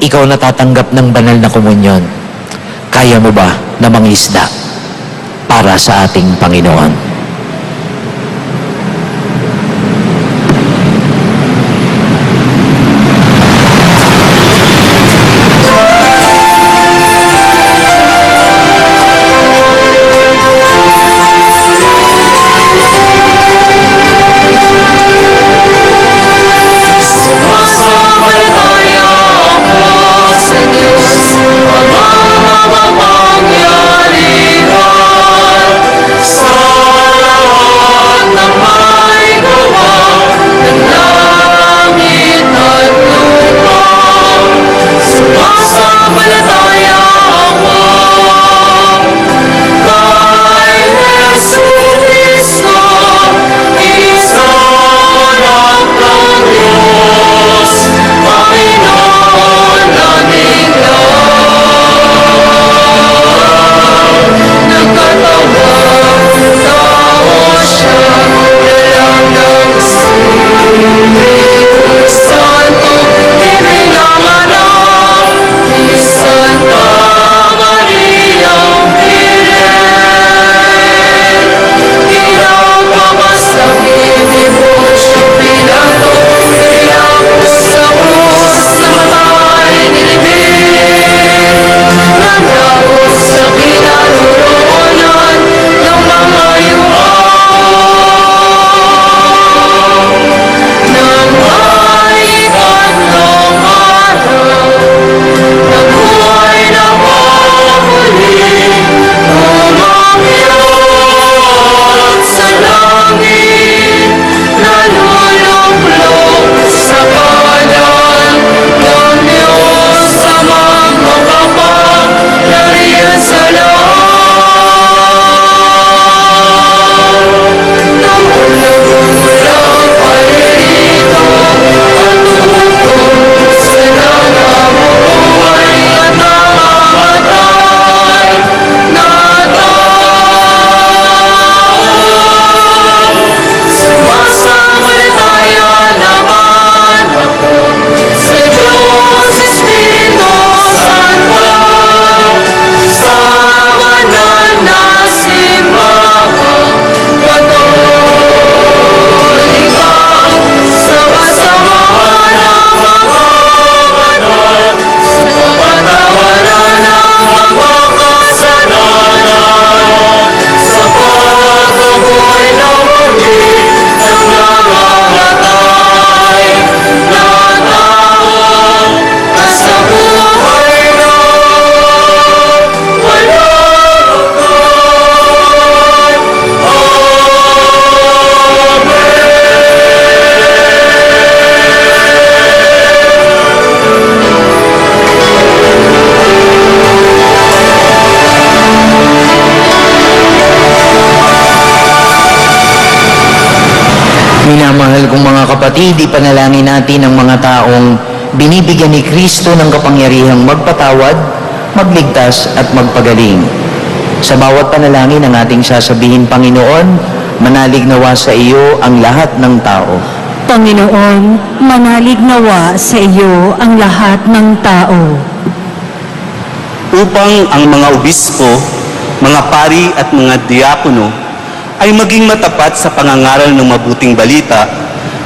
Ikaw natatanggap ng banal na komunyon. Kaya mo ba na mangisda para sa ating Panginoon? Sa Minamahal kong mga kapatid, ipanalangin natin ang mga taong binibigyan ni Kristo ng kapangyarihang magpatawad, magligtas at magpagaling. Sa bawat panalangin ang ating sasabihin, Panginoon, manalig nawa sa iyo ang lahat ng tao. Panginoon, manalig nawa sa iyo ang lahat ng tao. Upang ang mga obispo, mga pari at mga diakono ay maging matapat sa pangangaral ng mabuting balita,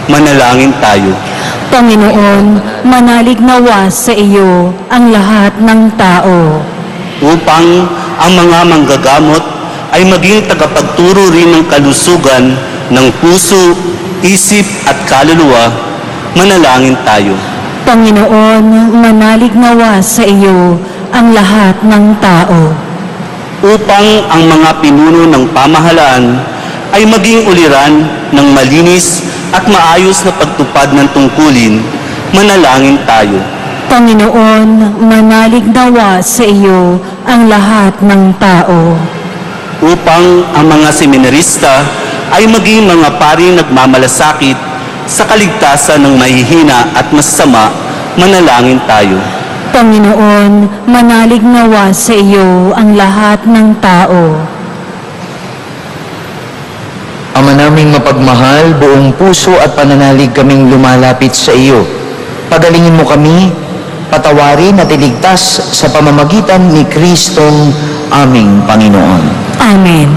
manalangin tayo. Panginoon, manalig nawa sa iyo ang lahat ng tao. Upang ang mga manggagamot ay maging tagapagturo rin ng kalusugan ng puso, isip at kaluluwa, manalangin tayo. Panginoon, manalig nawa sa iyo ang lahat ng tao. Upang ang mga pinuno ng pamahalaan ay maging uliran ng malinis at maayos na pagtupad ng tungkulin, manalangin tayo. Panginoon, manalig nawa sa iyo ang lahat ng tao. Upang ang mga seminarista ay maging mga paring nagmamalasakit sa kaligtasan ng mahihina at masasama, manalangin tayo. Panginoon, manalig nawa sa iyo ang lahat ng tao. Ama naming mapagmahal, buong puso at pananalig kaming lumalapit sa iyo. Pagalingin mo kami, patawarin at iligtas sa pamamagitan ni Kristong aming Panginoon. Amen.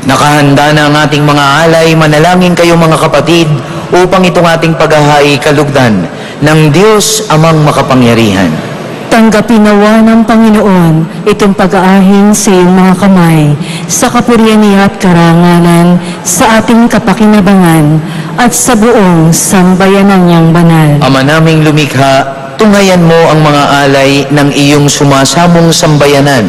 Nakahanda na ang ating mga alay, manalangin kayo mga kapatid, upang itong ating paghahay kalugdan ng Diyos amang makapangyarihan. Tanggapin nawa ng Panginoon itong pag-aahing sa iyong mga kamay, sa kapurihan niya at karangalan, sa ating kapakinabangan, at sa buong sambayanan niyang banal. Ama naming lumikha, tunghayan mo ang mga alay ng iyong sumasamong sambayanan,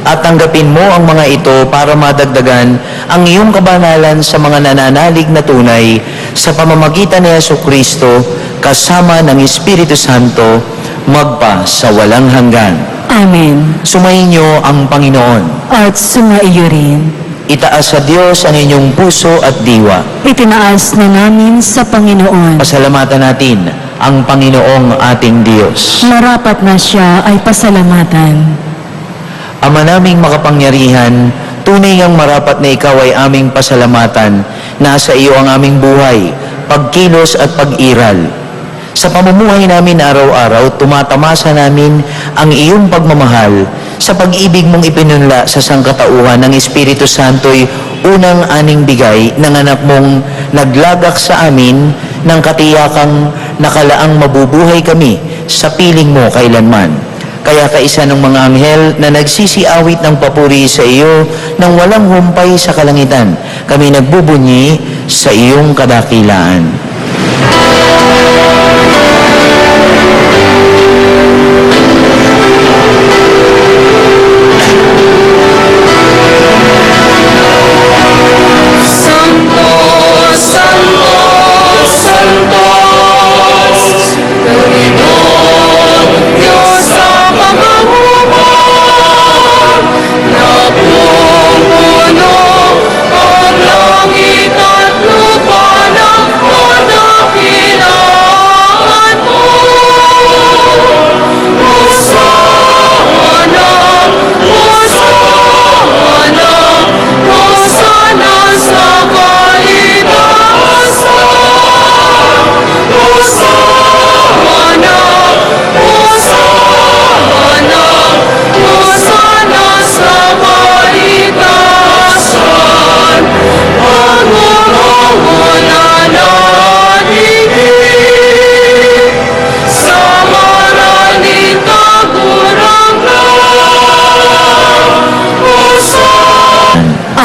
at tanggapin mo ang mga ito para madagdagan ang iyong kabanalan sa mga nananalig na tunay sa pamamagitan ni Jesucristo kasama ng Espiritu Santo magpa sa walang hanggan. Amen. Sumayin niyo ang Panginoon. At sumaiyo rin. Itaas sa Diyos ang inyong puso at diwa. Itinaas na namin sa Panginoon. Pasalamatan natin ang Panginoong ating Diyos. Marapat na siya ay pasalamatan. Ama naming makapangyarihan, tunay ngang marapat na ikaw ay aming pasalamatan. Nasa iyo ang aming buhay, pagkilos at pag-iral. Sa pamumuhay namin araw-araw, tumatamasa namin ang iyong pagmamahal sa pag-ibig mong ipinunla sa sangkatauhan ng Espiritu Santo'y unang aning bigay ng anak mong naglagak sa amin ng katiyakang nakalaang mabubuhay kami sa piling mo kailanman. Kaya kaisa ng mga anghel na nagsisiawit ng papuri sa iyo nang walang humpay sa kalangitan, kami nagbubunyi sa iyong kadakilaan.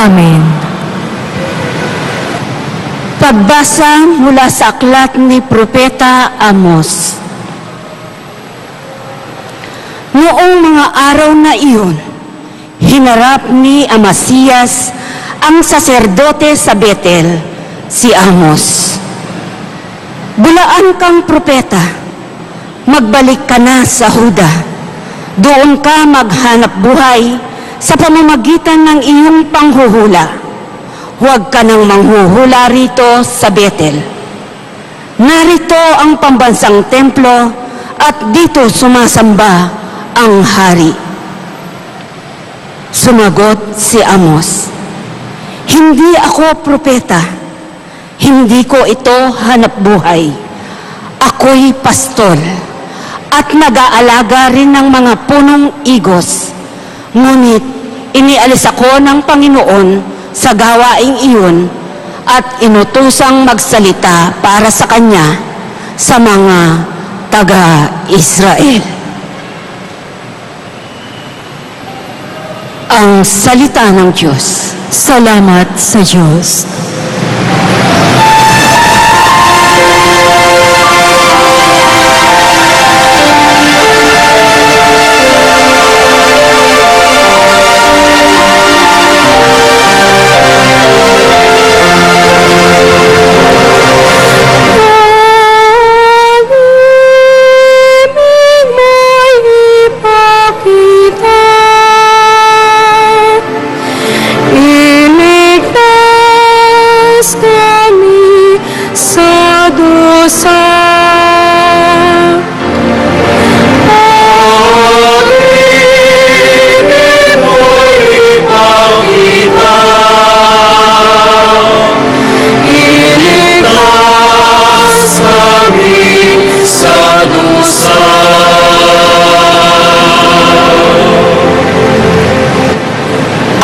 Amen. Pagbasa mula sa aklat ni Propeta Amos. Noong mga araw na iyon, hinarap ni Amasiyas ang saserdote sa Betel, si Amos. Bulaan kang propeta, magbalik ka na sa Huda. Doon ka maghanap buhay sa pamamagitan ng iyong panghuhula. Huwag ka nang manghuhula rito sa Betel. Narito ang pambansang templo at dito sumasamba ang hari. Sumagot si Amos, hindi ako propeta. Hindi ko ito hanap buhay. Ako'y pastol at nag-aalaga rin ng mga punong igos. Ngunit inialis ako ng Panginoon sa gawaing iyon at inutusang magsalita para sa Kanya sa mga taga-Israel. Ang salita ng Diyos. Salamat sa Diyos.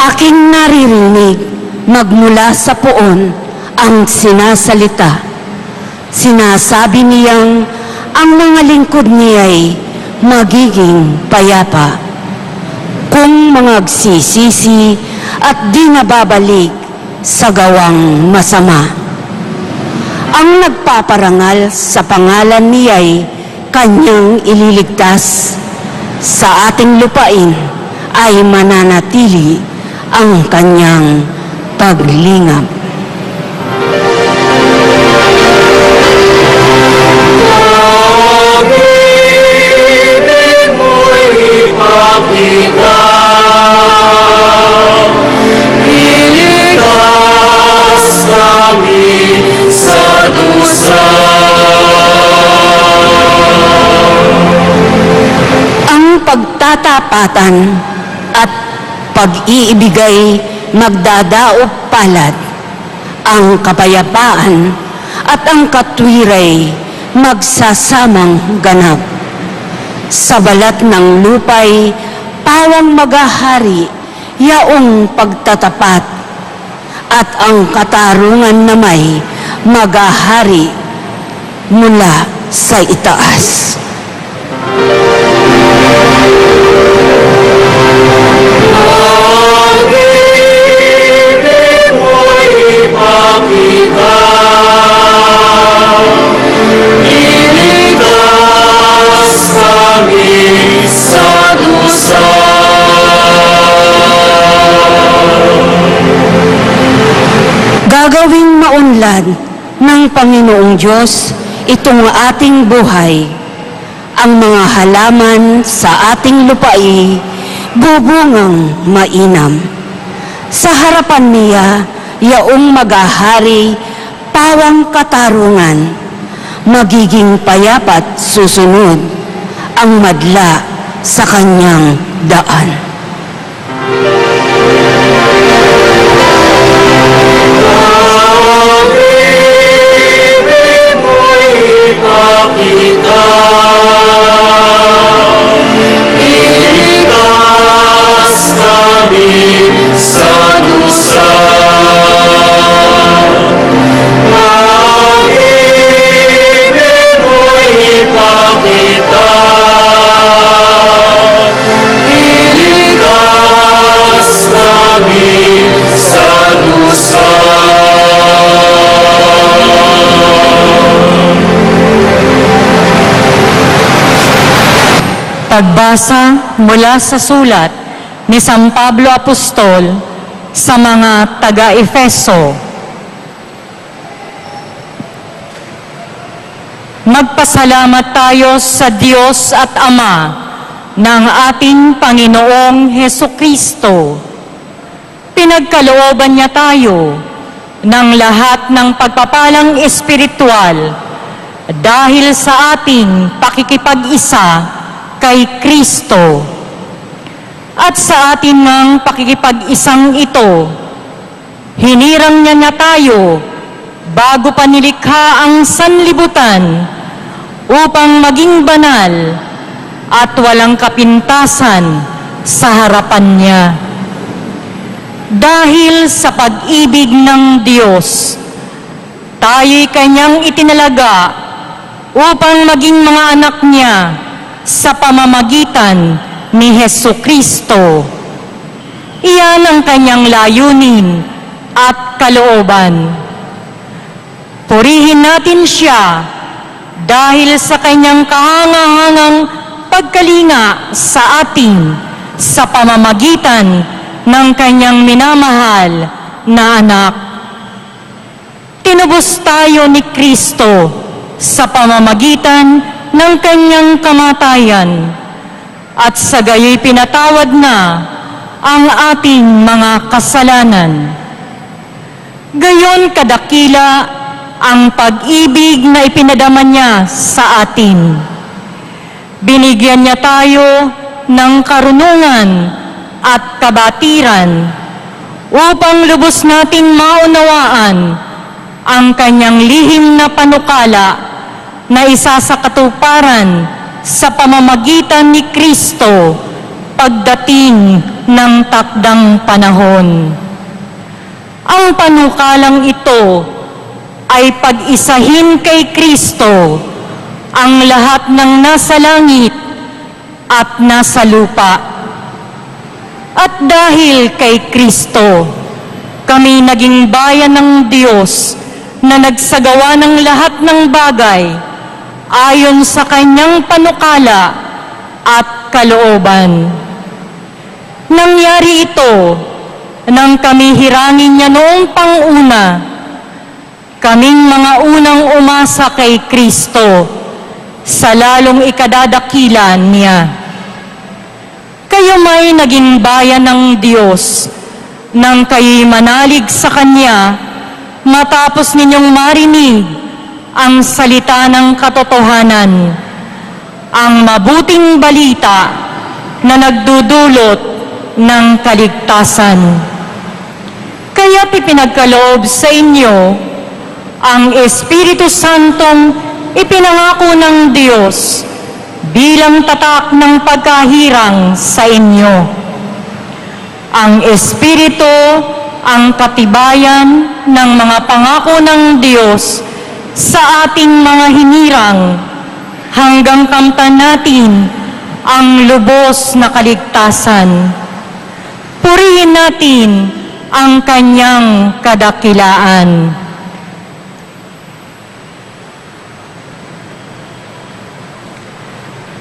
Aking naririnig magmula sa poon ang sinasalita. Sinasabi niyang ang mga lingkod niya'y magiging payapa kung mangagsisisi at di nababalik sa gawang masama. Ang nagpaparangal sa pangalan niya'y kanyang ililigtas sa ating lupain ay mananatili ang kanyang paglingap. Pag-ibig mo'y ipakita, iligtas kami sa dusa. Ang pagtatapatan at pag-iibigay magdadaop palad, ang kapayapaan at ang katwiray magsasamang ganap. Sa balat ng lupay, pawang magahari, yaong pagtatapat, at ang katarungan na may magahari mula sa itaas. Pag-ibig mo'y ipakita, iligtas kami sa dusa. Gagawing maunlad ng Panginoong Diyos itong ating buhay. Ang mga halaman sa ating lupai, bubungang mainam. Sa harapan niya, yaong magahari, pawang katarungan, magiging payapat susunod ang madla sa kanyang daan. Pag-ibig mo'y ipakita, iligtas kami sa dusa. Pag-ibig mo'y ipakita, iligtas kami sa dusa. Pagbasa mula sa sulat ni San Pablo Apostol sa mga taga-Efeso. Magpasalamat tayo sa Diyos at Ama ng ating Panginoong Hesukristo. Pinagkalooban niya tayo ng lahat ng pagpapalang espiritual dahil sa ating pakikipag-isa kay Kristo. At sa atin ng pakikipag-isang ito, hinirang niya tayo bago pa nilikha ang sanlibutan upang maging banal at walang kapintasan sa harapan niya. Dahil sa pag-ibig ng Diyos, tayo'y kanyang itinalaga upang maging mga anak niya sa pamamagitan ni Hesukristo. Iyan ang kanyang layunin at kalooban. Purihin natin siya dahil sa kanyang kahangahangang pagkalinga sa atin sa pamamagitan ng kanyang minamahal na anak. Tinubos tayo ni Kristo sa pamamagitan ng kanyang kamatayan at sa gayo'y pinatawad na ang ating mga kasalanan. Gayon kadakila ang pag-ibig na ipinadama niya sa atin. Binigyan niya tayo ng karunungan at kabatiran upang lubos nating maunawaan ang kanyang lihim na panukala na isa sa katuparan sa pamamagitan ni Kristo pagdating ng takdang panahon. Ang panukalang ito ay pag-isahin kay Kristo ang lahat ng nasa langit at nasa lupa. At dahil kay Kristo, kami naging bayan ng Diyos na nagsagawa ng lahat ng bagay ayon sa kanyang panukala at kalooban. Nangyari ito nang kami hirangin niya noong panguna, kaming mga unang umasa kay Kristo sa lalong ikadadakilan niya. Kayo may naging bayan ng Diyos nang kayo'y manalig sa Kanya matapos ninyong marinig ang salita ng katotohanan, ang mabuting balita na nagdudulot ng kaligtasan. Kaya't ipinagkaloob sa inyo ang Espiritu Santong ipinangako ng Diyos bilang tatak ng pagkahirang sa inyo. Ang Espiritu ang katibayan ng mga pangako ng Diyos sa ating mga hinirang hanggang kamtan natin ang lubos na kaligtasan. Purihin natin ang Kanyang kadakilaan.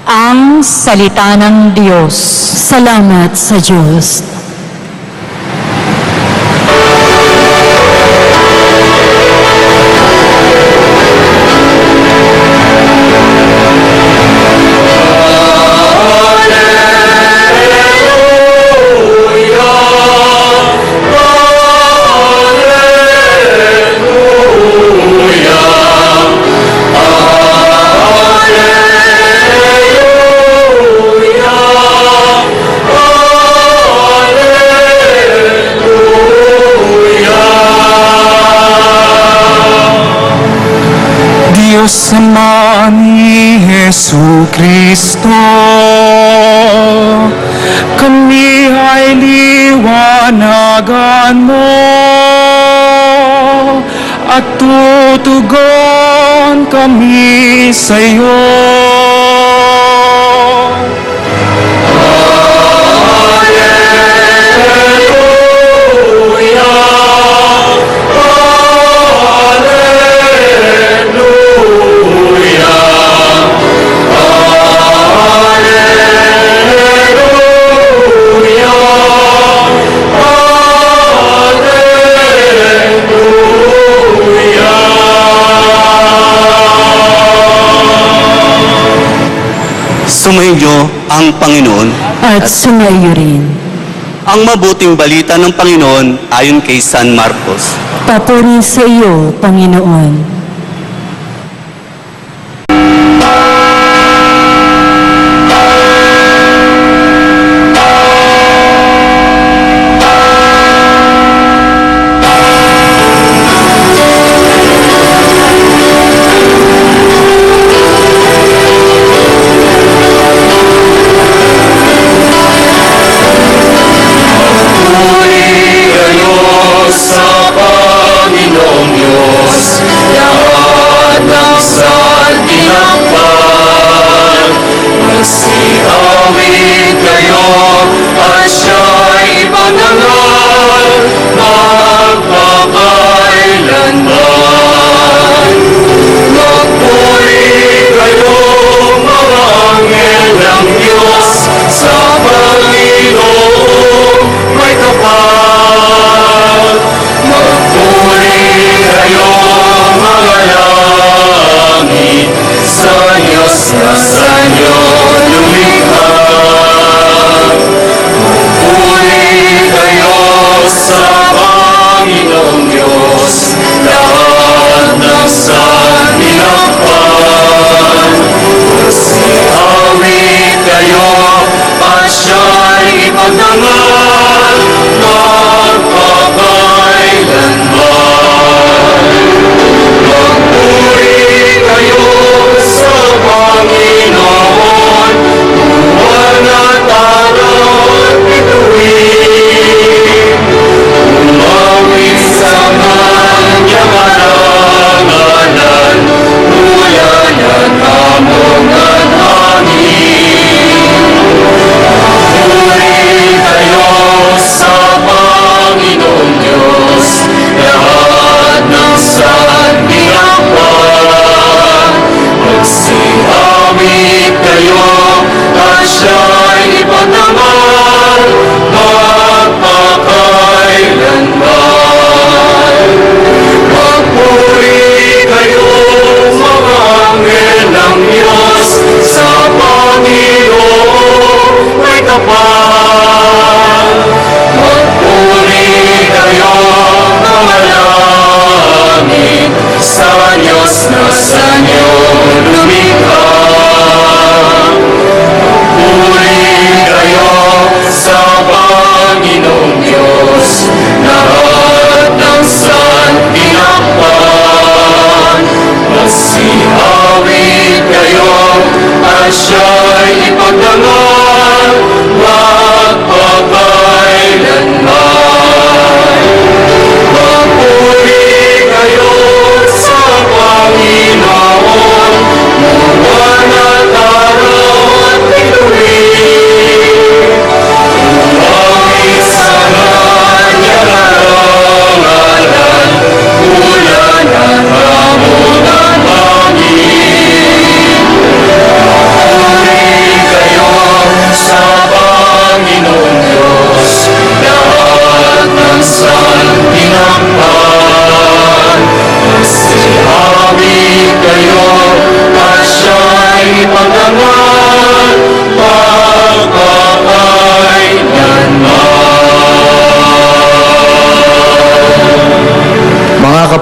Ang salita ng Diyos. Salamat sa Diyos. Diyos Ama ni Jesu Kristo, kami ay liwanagan mo at tutugon kami sa iyo. Sumainyo ang Panginoon. At sumaiyo rin. Ang mabuting balita ng Panginoon ayon kay San Marcos. Papuri sa iyo, Panginoon. Sa Panginoong Diyos, lahat ng santinakpan, magsiawit kayo at siya'y ipanangal magpakailanman. Magpuri kayo, mga anghel ng Diyos, sa Panginoong may kapal. Magpuri kayo, mga langit, sa Diyos na sa inyo lumikha. Magpuri kayo sa Panginoong Diyos.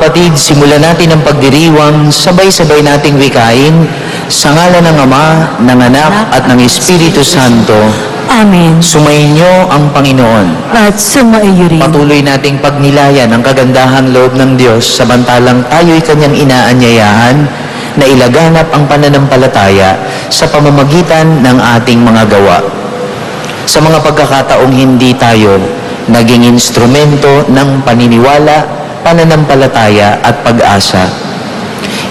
kapatid, simulan natin ang pagdiriwang, sabay-sabay nating wikain, sa ngalan ng Ama, ng Anak, at ng Espiritu Santo. Amen. Sumainyo ang Panginoon. At sumaiyo rin. Patuloy nating pagnilayan ang kagandahang loob ng Diyos samantalang tayo'y Kanyang inaanyayahan na ilaganap ang pananampalataya sa pamamagitan ng ating mga gawa. Sa mga pagkakataong hindi tayo naging instrumento ng paniniwala, pananampalataya at pag-asa,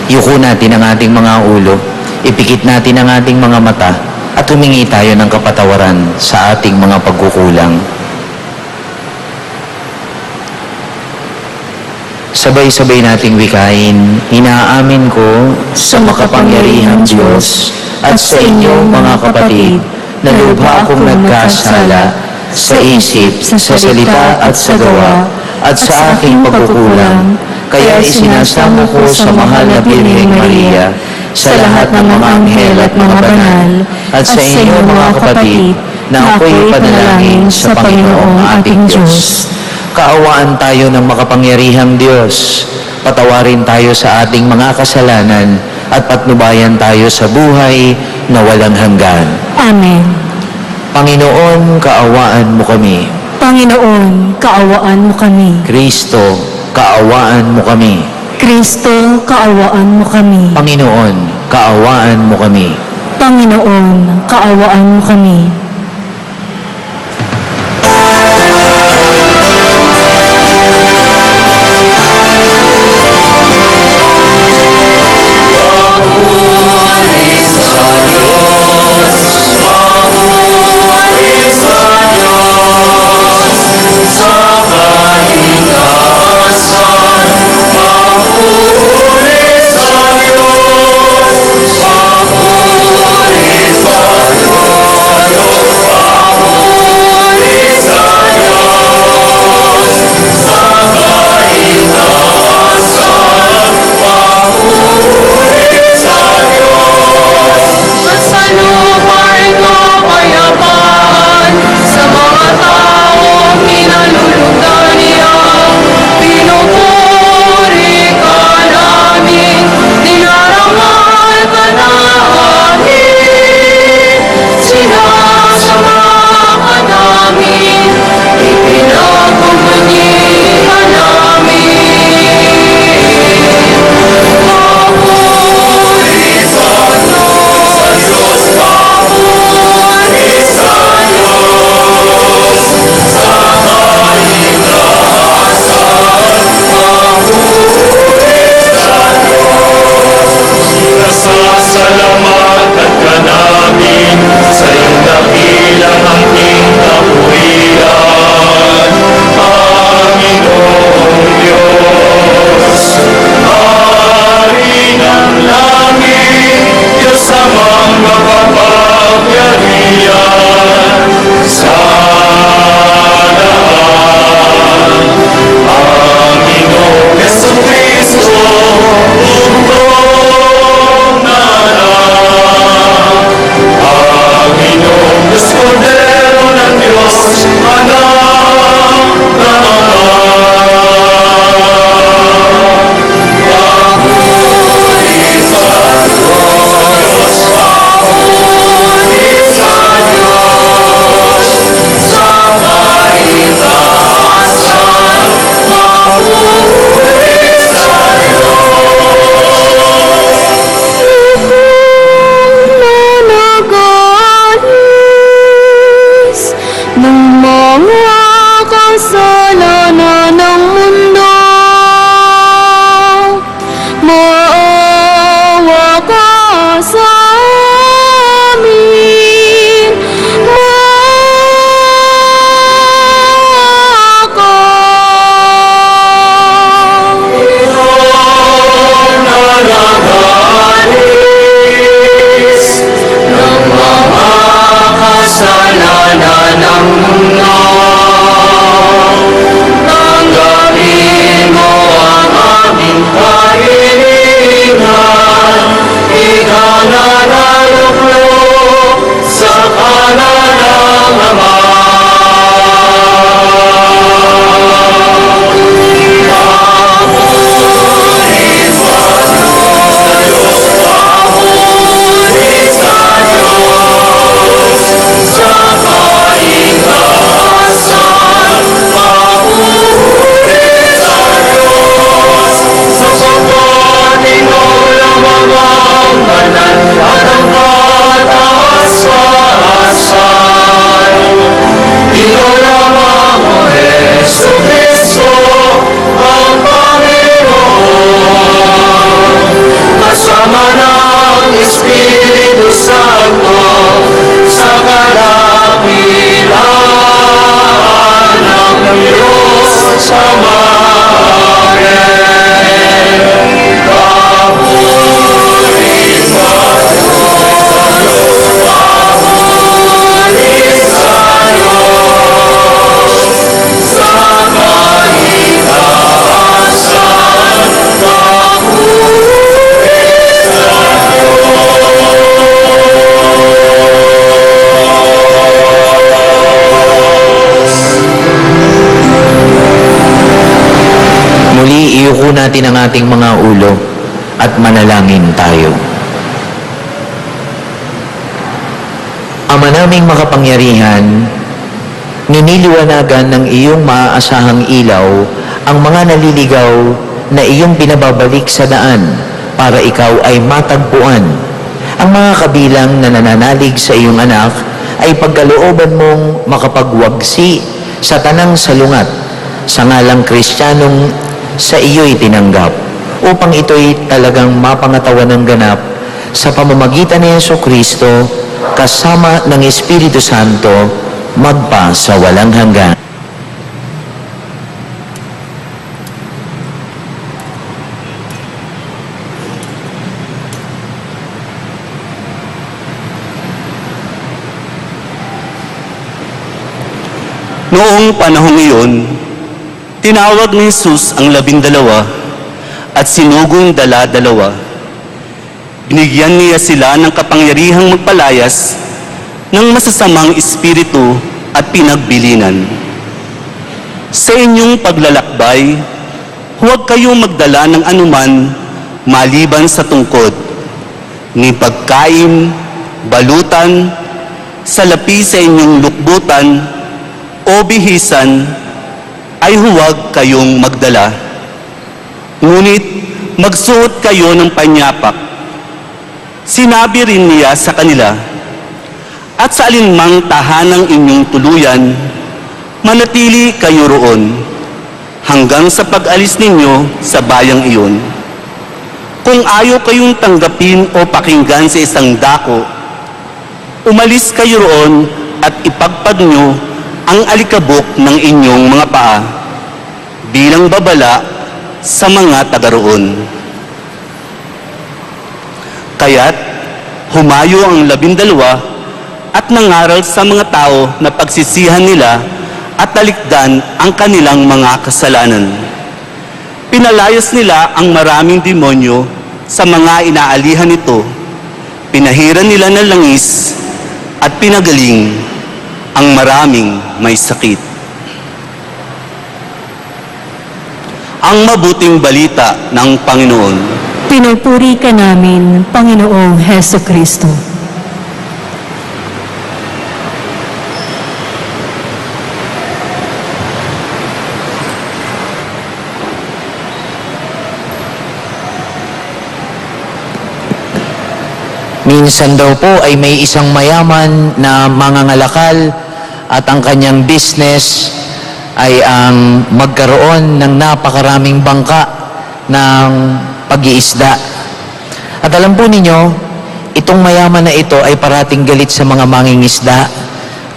yuko natin ang ating mga ulo, ipikit natin ang ating mga mata, at humingi tayo ng kapatawaran sa ating mga pagkukulang. Sabay-sabay nating wikain, inaamin ko sa makapangyarihang Diyos at sa inyo mga kapatid, na lubha akong nagkasala sa isip, sa salita at sa gawa, at sa aking pagkukulang. Kaya isinasamo ko sa mahal na Birheng Maria, sa lahat ng mga anghel at mga banal, at sa inyo mga kapatid, na ako'y panalangin sa Panginoong ating Diyos. Kaawaan tayo ng makapangyarihang Diyos. Patawarin tayo sa ating mga kasalanan at patnubayan tayo sa buhay na walang hanggan. Amen. Panginoon, kaawaan mo kami. Panginoon, kaawaan mo kami. Kristo, kaawaan mo kami. Kristo, kaawaan mo kami. Panginoon, kaawaan mo kami. Panginoon, kaawaan mo kami. Sa natin ang ating mga ulo at manalangin tayo. Ama naming makapangyarihan, niniliwanagan ng iyong maaasahang ilaw ang mga naliligaw na iyong pinababalik sa daan para ikaw ay matagpuan. Ang mga kabilang na nananalig sa iyong anak ay pagkalooban mong makapagwagsi sa tanang salungat sa ngalang Kristiyanong sa iyo'y tinanggap upang ito'y talagang mapangatawan ng ganap sa pamamagitan ni Jesucristo kasama ng Espiritu Santo magpa sa walang hanggan. Noong panahong iyon, tinawag ni Jesus ang 12 at sinugong dala-dalawa. Binigyan niya sila ng kapangyarihang magpalayas ng masasamang espiritu at pinagbilinan. Sa inyong paglalakbay, huwag kayong magdala ng anuman maliban sa tungkod, ni pagkain, balutan, salapi sa inyong lukbutan, o bihisan, ay huwag kayong magdala. Ngunit magsuot kayo ng panyapak. Sinabi rin niya sa kanila, at sa alinmang tahanang inyong tuluyan, manatili kayo roon hanggang sa pag-alis ninyo sa bayang iyon. Kung ayaw kayong tanggapin o pakinggan sa isang dako, umalis kayo roon at ipagpag nyo ang alikabok ng inyong mga paa bilang babala sa mga taga roon. Kaya't humayo ang 12 at nangaral sa mga tao na pagsisihan nila at talikdan ang kanilang mga kasalanan. Pinalayas nila ang maraming demonyo sa mga inaalihan nito. Pinahiran nila ng langis at pinagaling ang maraming may sakit. Ang mabuting balita ng Panginoon. Pinupuri ka namin, Panginoong Heso Kristo. Minsan daw po ay may isang mayaman na mangangalakal at ang kanyang business ay ang magkaroon ng napakaraming bangka ng pag-iisda. At alam po ninyo, itong mayaman na ito ay parating galit sa mga mangingisda.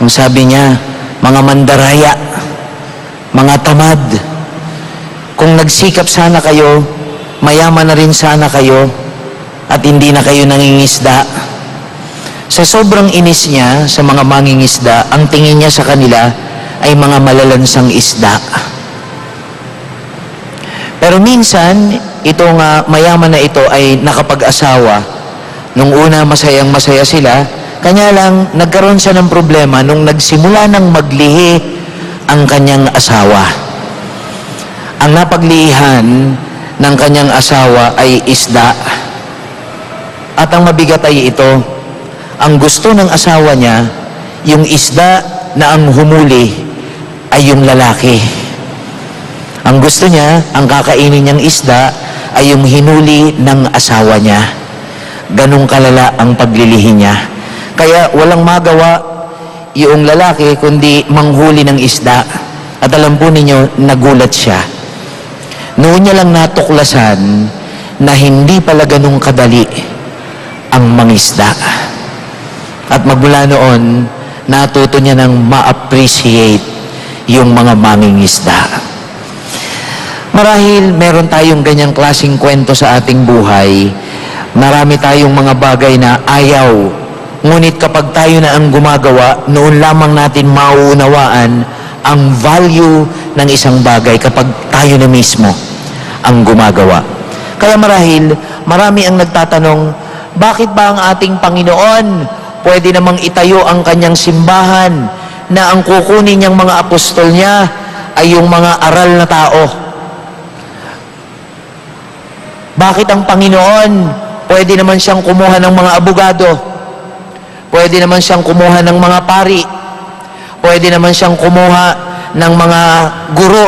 Ang sabi niya, mga mandaraya, mga tamad, kung nagsikap sana kayo, mayaman na rin sana kayo, at hindi na kayo nangingisda. Sa sobrang inis niya sa mga mangingisda, ang tingin niya sa kanila ay mga malalansang isda. Pero minsan, itong mayaman na ito ay nakapag-asawa. Nung una, masayang-masaya sila, kanya lang nagkaroon siya ng problema nung nagsimula ng maglihi ang kanyang asawa. Ang napaglihan ng kanyang asawa ay isda. At ang mabigat ay ito, ang gusto ng asawa niya, yung isda na ang humuli ay yung lalaki. Ang gusto niya, ang kakainin niyang isda ay yung hinuli ng asawa niya. Ganong kalala ang paglilihi niya. Kaya walang magawa yung lalaki kundi manghuli ng isda. At alam po ninyo, nagulat siya. Noon niya lang natuklasan na hindi pala ganong kadali ang mangisda. At magmula noon, natuto niya ng ma-appreciate yung mga mangingisda. Marahil meron tayong ganyang klaseng kwento sa ating buhay. Marami tayong mga bagay na ayaw. Ngunit kapag tayo na ang gumagawa, noon lamang natin mauunawaan ang value ng isang bagay kapag tayo na mismo ang gumagawa. Kaya marahil, marami ang nagtatanong, bakit ba ang ating Panginoon pwede namang itayo ang kanyang simbahan na ang kukunin niyang mga apostol niya ay yung mga aral na tao? Bakit ang Panginoon pwede naman siyang kumuha ng mga abogado? Pwede naman siyang kumuha ng mga pari? Pwede naman siyang kumuha ng mga guro?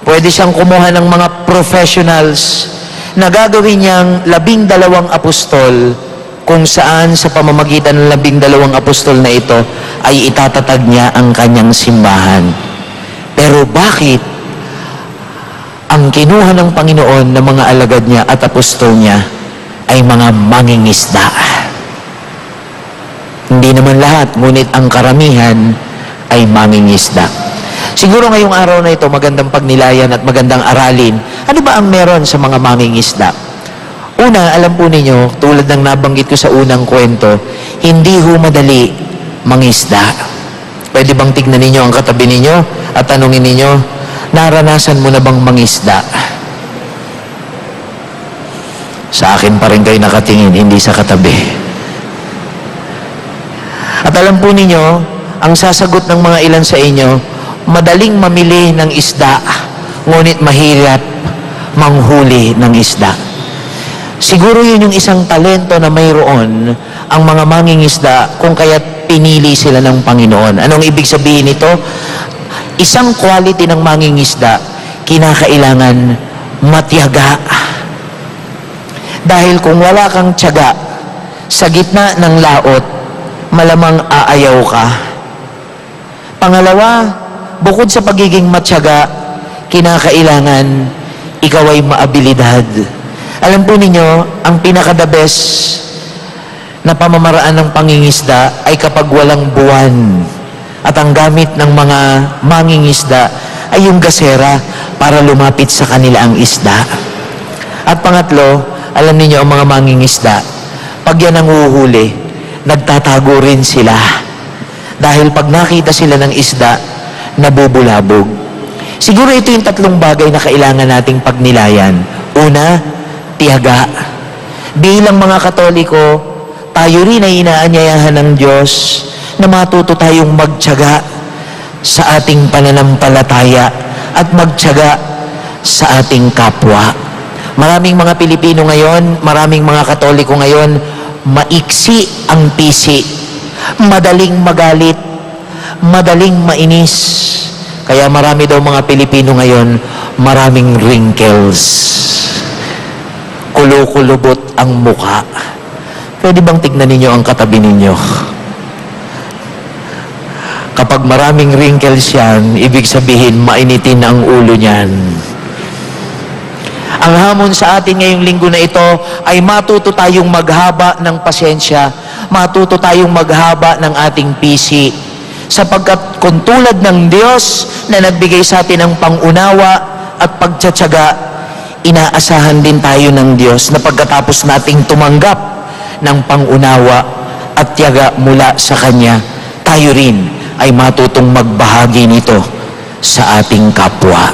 Pwede siyang kumuha ng mga professionals na gagawin niyang 12 apostol, kung saan sa pamamagitan ng 12 apostol na ito ay itatatag niya ang kanyang simbahan. Pero bakit ang kinuha ng Panginoon ng mga alagad niya at apostol niya ay mga mangingisda? Hindi naman lahat, ngunit ang karamihan ay mangingisda. Siguro ngayong araw na ito, magandang pagnilayan at magandang aralin. Ano ba ang meron sa mga mangingisda? Una, alam po ninyo, tulad ng nabanggit ko sa unang kwento, hindi ho madali mangisda. Pwede bang tignan ninyo ang katabi ninyo at tanungin ninyo, naranasan mo na bang mangisda? Sa akin pa rin kayo nakatingin, hindi sa katabi. At alam po ninyo, ang sasagot ng mga ilan sa inyo, madaling mamili ng isda, ngunit mahirap manghuli ng isda. Siguro yun yung isang talento na mayroon ang mga mangingisda kung kaya't pinili sila ng Panginoon. Anong ibig sabihin nito? Isang quality ng mangingisda, kinakailangan matiyaga. Dahil kung wala kang tiyaga, sa gitna ng laot, malamang aayaw ka. Pangalawa, bukod sa pagiging matyaga, kinakailangan ikaw ay maabilidad. Alam po ninyo, ang pinaka-the best na pamamaraan ng pangingisda ay kapag walang buwan. At ang gamit ng mga mangingisda ay yung gasera para lumapit sa kanila ang isda. At pangatlo, alam niyo ang mga mangingisda, pag yan ang uhuli, nagtatago rin sila. Dahil pag nakita sila ng isda, nabubulabog. Siguro ito yung 3 bagay na kailangan nating pagnilayan. Una, tiyaga. Bilang mga Katoliko, tayo rin ay inaanyayahan ng Diyos na matuto tayong magtiyaga sa ating pananampalataya at magtiyaga sa ating kapwa. Maraming mga Pilipino ngayon, maraming mga Katoliko ngayon, maiksi ang pisi, madaling magalit, madaling mainis. Kaya marami daw mga Pilipino ngayon, maraming wrinkles. Kulo-kulubot ang mukha. Pwede bang tignan ninyo ang katabi ninyo? Kapag maraming wrinkles yan, ibig sabihin mainitin ang ulo niyan. Ang hamon sa atin ngayong linggo na ito ay matuto tayong maghaba ng pasensya, matuto tayong maghaba ng ating pisi, sapagkat kung tulad ng Diyos na nagbigay sa atin ng pangunawa at pagtsatsaga, inaasahan din tayo ng Diyos na pagkatapos nating tumanggap ng pangunawa at tiyaga mula sa Kanya, tayo rin ay matutong magbahagi nito sa ating kapwa.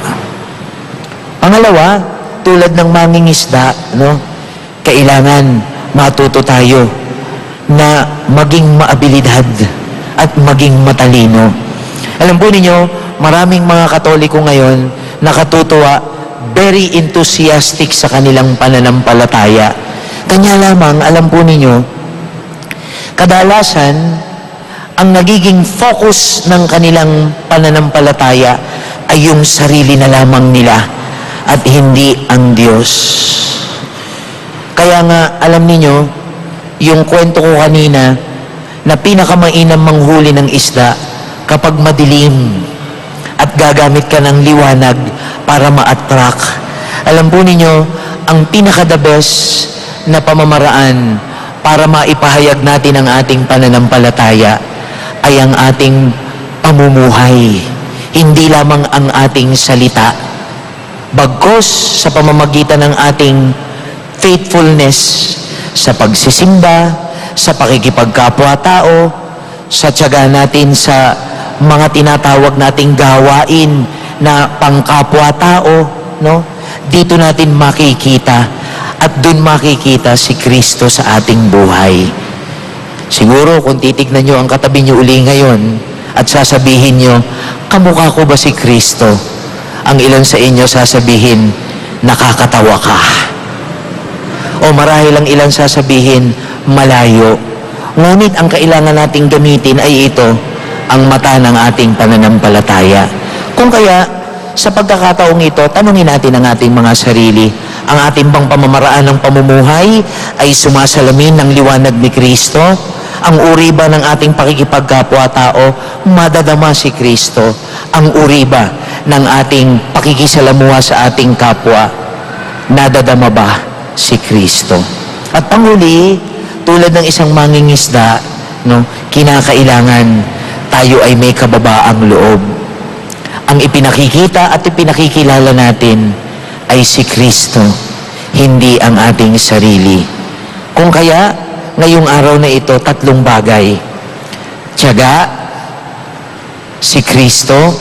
Pangalawa, tulad ng mangingisda, kailangan matuto tayo na maging maabilidad at maging matalino. Alam po ninyo, maraming mga Katoliko ngayon nakatutuwa, very enthusiastic sa kanilang pananampalataya. Kanya lamang, alam po ninyo, kadalasan, ang nagiging focus ng kanilang pananampalataya ay yung sarili na lamang nila at hindi ang Diyos. Kaya nga, alam niyo, yung kwento ko kanina, na pinakamainam manghuli ng isda kapag madilim at gagamit ka ng liwanag para ma-attract. Alam po ninyo, ang pinaka-the best na pamamaraan para maipahayag natin ang ating pananampalataya ay ang ating pamumuhay, hindi lamang ang ating salita. Bagkos sa pamamagitan ng ating faithfulness sa pagsisimba, sa pakikipagkapwa-tao, sa tiyaga natin sa mga tinatawag nating gawain na pangkapwa-tao, dito natin makikita at dun makikita si Kristo sa ating buhay. Siguro kung titignan nyo ang katabi nyo uli ngayon at sasabihin nyo, kamukha ko ba si Kristo? Ang ilan sa inyo sasabihin, nakakatawa ka. O marahil ang ilang sasabihin, malayo. Ngunit ang kailangan nating gamitin ay ito, ang mata ng ating pananampalataya. Kung kaya, sa pagkakataong ito, tanungin natin ang ating mga sarili. Ang ating bang pamamaraan ng pamumuhay ay sumasalamin ng liwanag ni Kristo? Ang uri ba ng ating pakikipagkapwa-tao, madadama si Kristo? Ang uri ba ng ating pakikisalamuha sa ating kapwa, nadadama ba si Kristo? At panghuli, tulad ng isang mangingisda, no, kinakailangan tayo ay may kababaang loob. Ang ipinakikita at ipinakikilala natin ay si Kristo, hindi ang ating sarili. Kung kaya, ngayong araw na ito, 3 bagay. Tiyaga, si Kristo,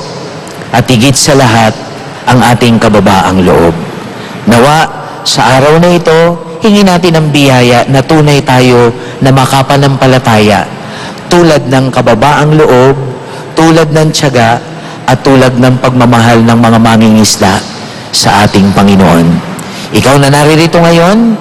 at higit sa lahat, ang ating kababaang loob. Nawa, sa araw na ito, hingin natin ang biyaya na tunay tayo na makapanampalataya, tulad ng kababaang loob, tulad ng tiyaga, at tulad ng pagmamahal ng mga mangingisda sa ating Panginoon. Ikaw na naririto ngayon,